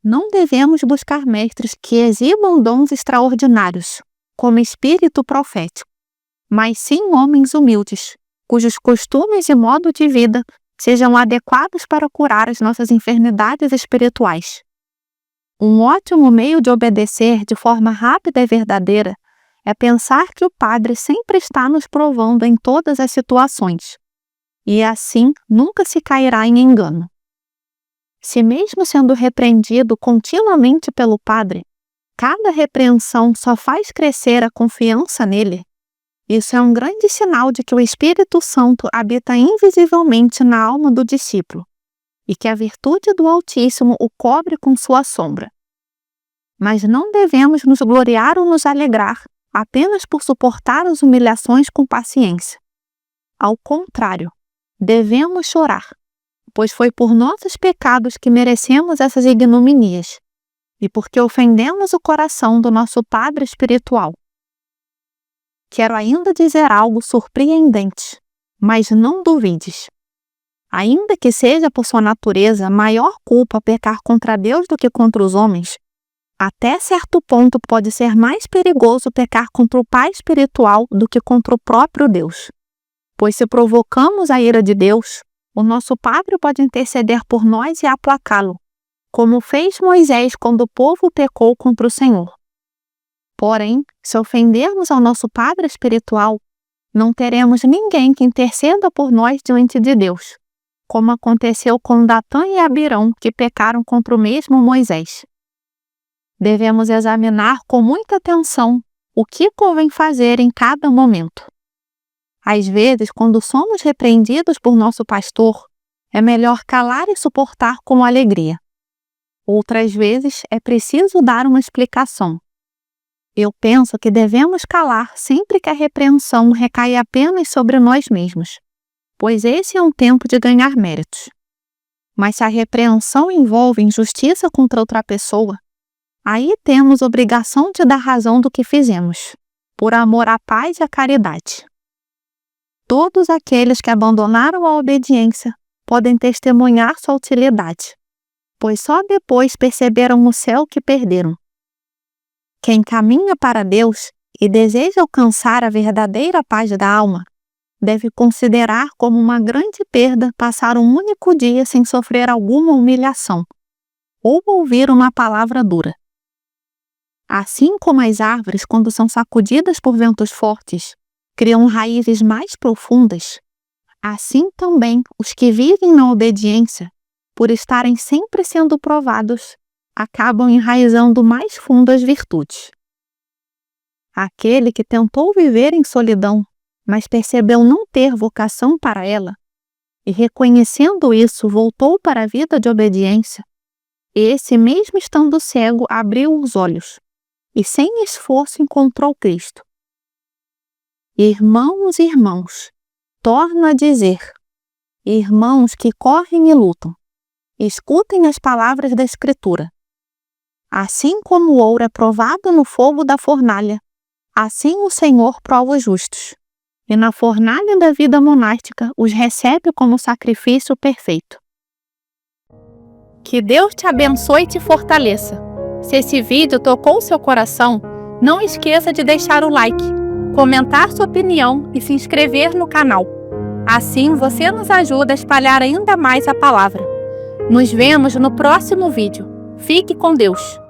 Não devemos buscar mestres que exibam dons extraordinários, como espírito profético, mas sim homens humildes, cujos costumes e modo de vida sejam adequados para curar as nossas enfermidades espirituais. Um ótimo meio de obedecer de forma rápida e verdadeira é pensar que o Padre sempre está nos provando em todas as situações, e assim nunca se cairá em engano. Se mesmo sendo repreendido continuamente pelo Padre, cada repreensão só faz crescer a confiança nele, Isso é um grande sinal de que o Espírito Santo habita invisivelmente na alma do discípulo e que a virtude do Altíssimo o cobre com sua sombra. Mas não devemos nos gloriar ou nos alegrar apenas por suportar as humilhações com paciência. Ao contrário, devemos chorar, pois foi por nossos pecados que merecemos essas ignominias e porque ofendemos o coração do nosso Padre espiritual. Quero ainda dizer algo surpreendente, mas não duvides. Ainda que seja por sua natureza maior culpa pecar contra Deus do que contra os homens, até certo ponto pode ser mais perigoso pecar contra o Pai espiritual do que contra o próprio Deus. Pois se provocamos a ira de Deus, o nosso Padre pode interceder por nós e aplacá-lo, como fez Moisés quando o povo pecou contra o Senhor. Porém, se ofendermos ao nosso Padre espiritual, não teremos ninguém que interceda por nós diante de Deus, como aconteceu com Datã e Abirão, que pecaram contra o mesmo Moisés. Devemos examinar com muita atenção o que convém fazer em cada momento. Às vezes, quando somos repreendidos por nosso pastor, é melhor calar e suportar com alegria. Outras vezes, é preciso dar uma explicação. Eu penso que devemos calar sempre que a repreensão recai apenas sobre nós mesmos, pois esse é um tempo de ganhar méritos. Mas se a repreensão envolve injustiça contra outra pessoa, aí temos obrigação de dar razão do que fizemos, por amor à paz e à caridade. Todos aqueles que abandonaram a obediência podem testemunhar sua utilidade, pois só depois perceberam o céu que perderam. Quem caminha para Deus e deseja alcançar a verdadeira paz da alma, deve considerar como uma grande perda passar um único dia sem sofrer alguma humilhação, ou ouvir uma palavra dura. Assim como as árvores, quando são sacudidas por ventos fortes, criam raízes mais profundas, assim também os que vivem na obediência, por estarem sempre sendo provados, acabam enraizando mais fundo as virtudes. Aquele que tentou viver em solidão, mas percebeu não ter vocação para ela, e reconhecendo isso voltou para a vida de obediência, esse mesmo estando cego abriu os olhos, e sem esforço encontrou Cristo. Irmãos e irmãos, torno a dizer, irmãos que correm e lutam, escutem as palavras da Escritura. Assim como o ouro é provado no fogo da fornalha, assim o Senhor prova os justos, e na fornalha da vida monástica os recebe como sacrifício perfeito. Que Deus te abençoe e te fortaleça. Se esse vídeo tocou seu coração, não esqueça de deixar o like, comentar sua opinião e se inscrever no canal. Assim você nos ajuda a espalhar ainda mais a palavra. Nos vemos no próximo vídeo. Fique com Deus!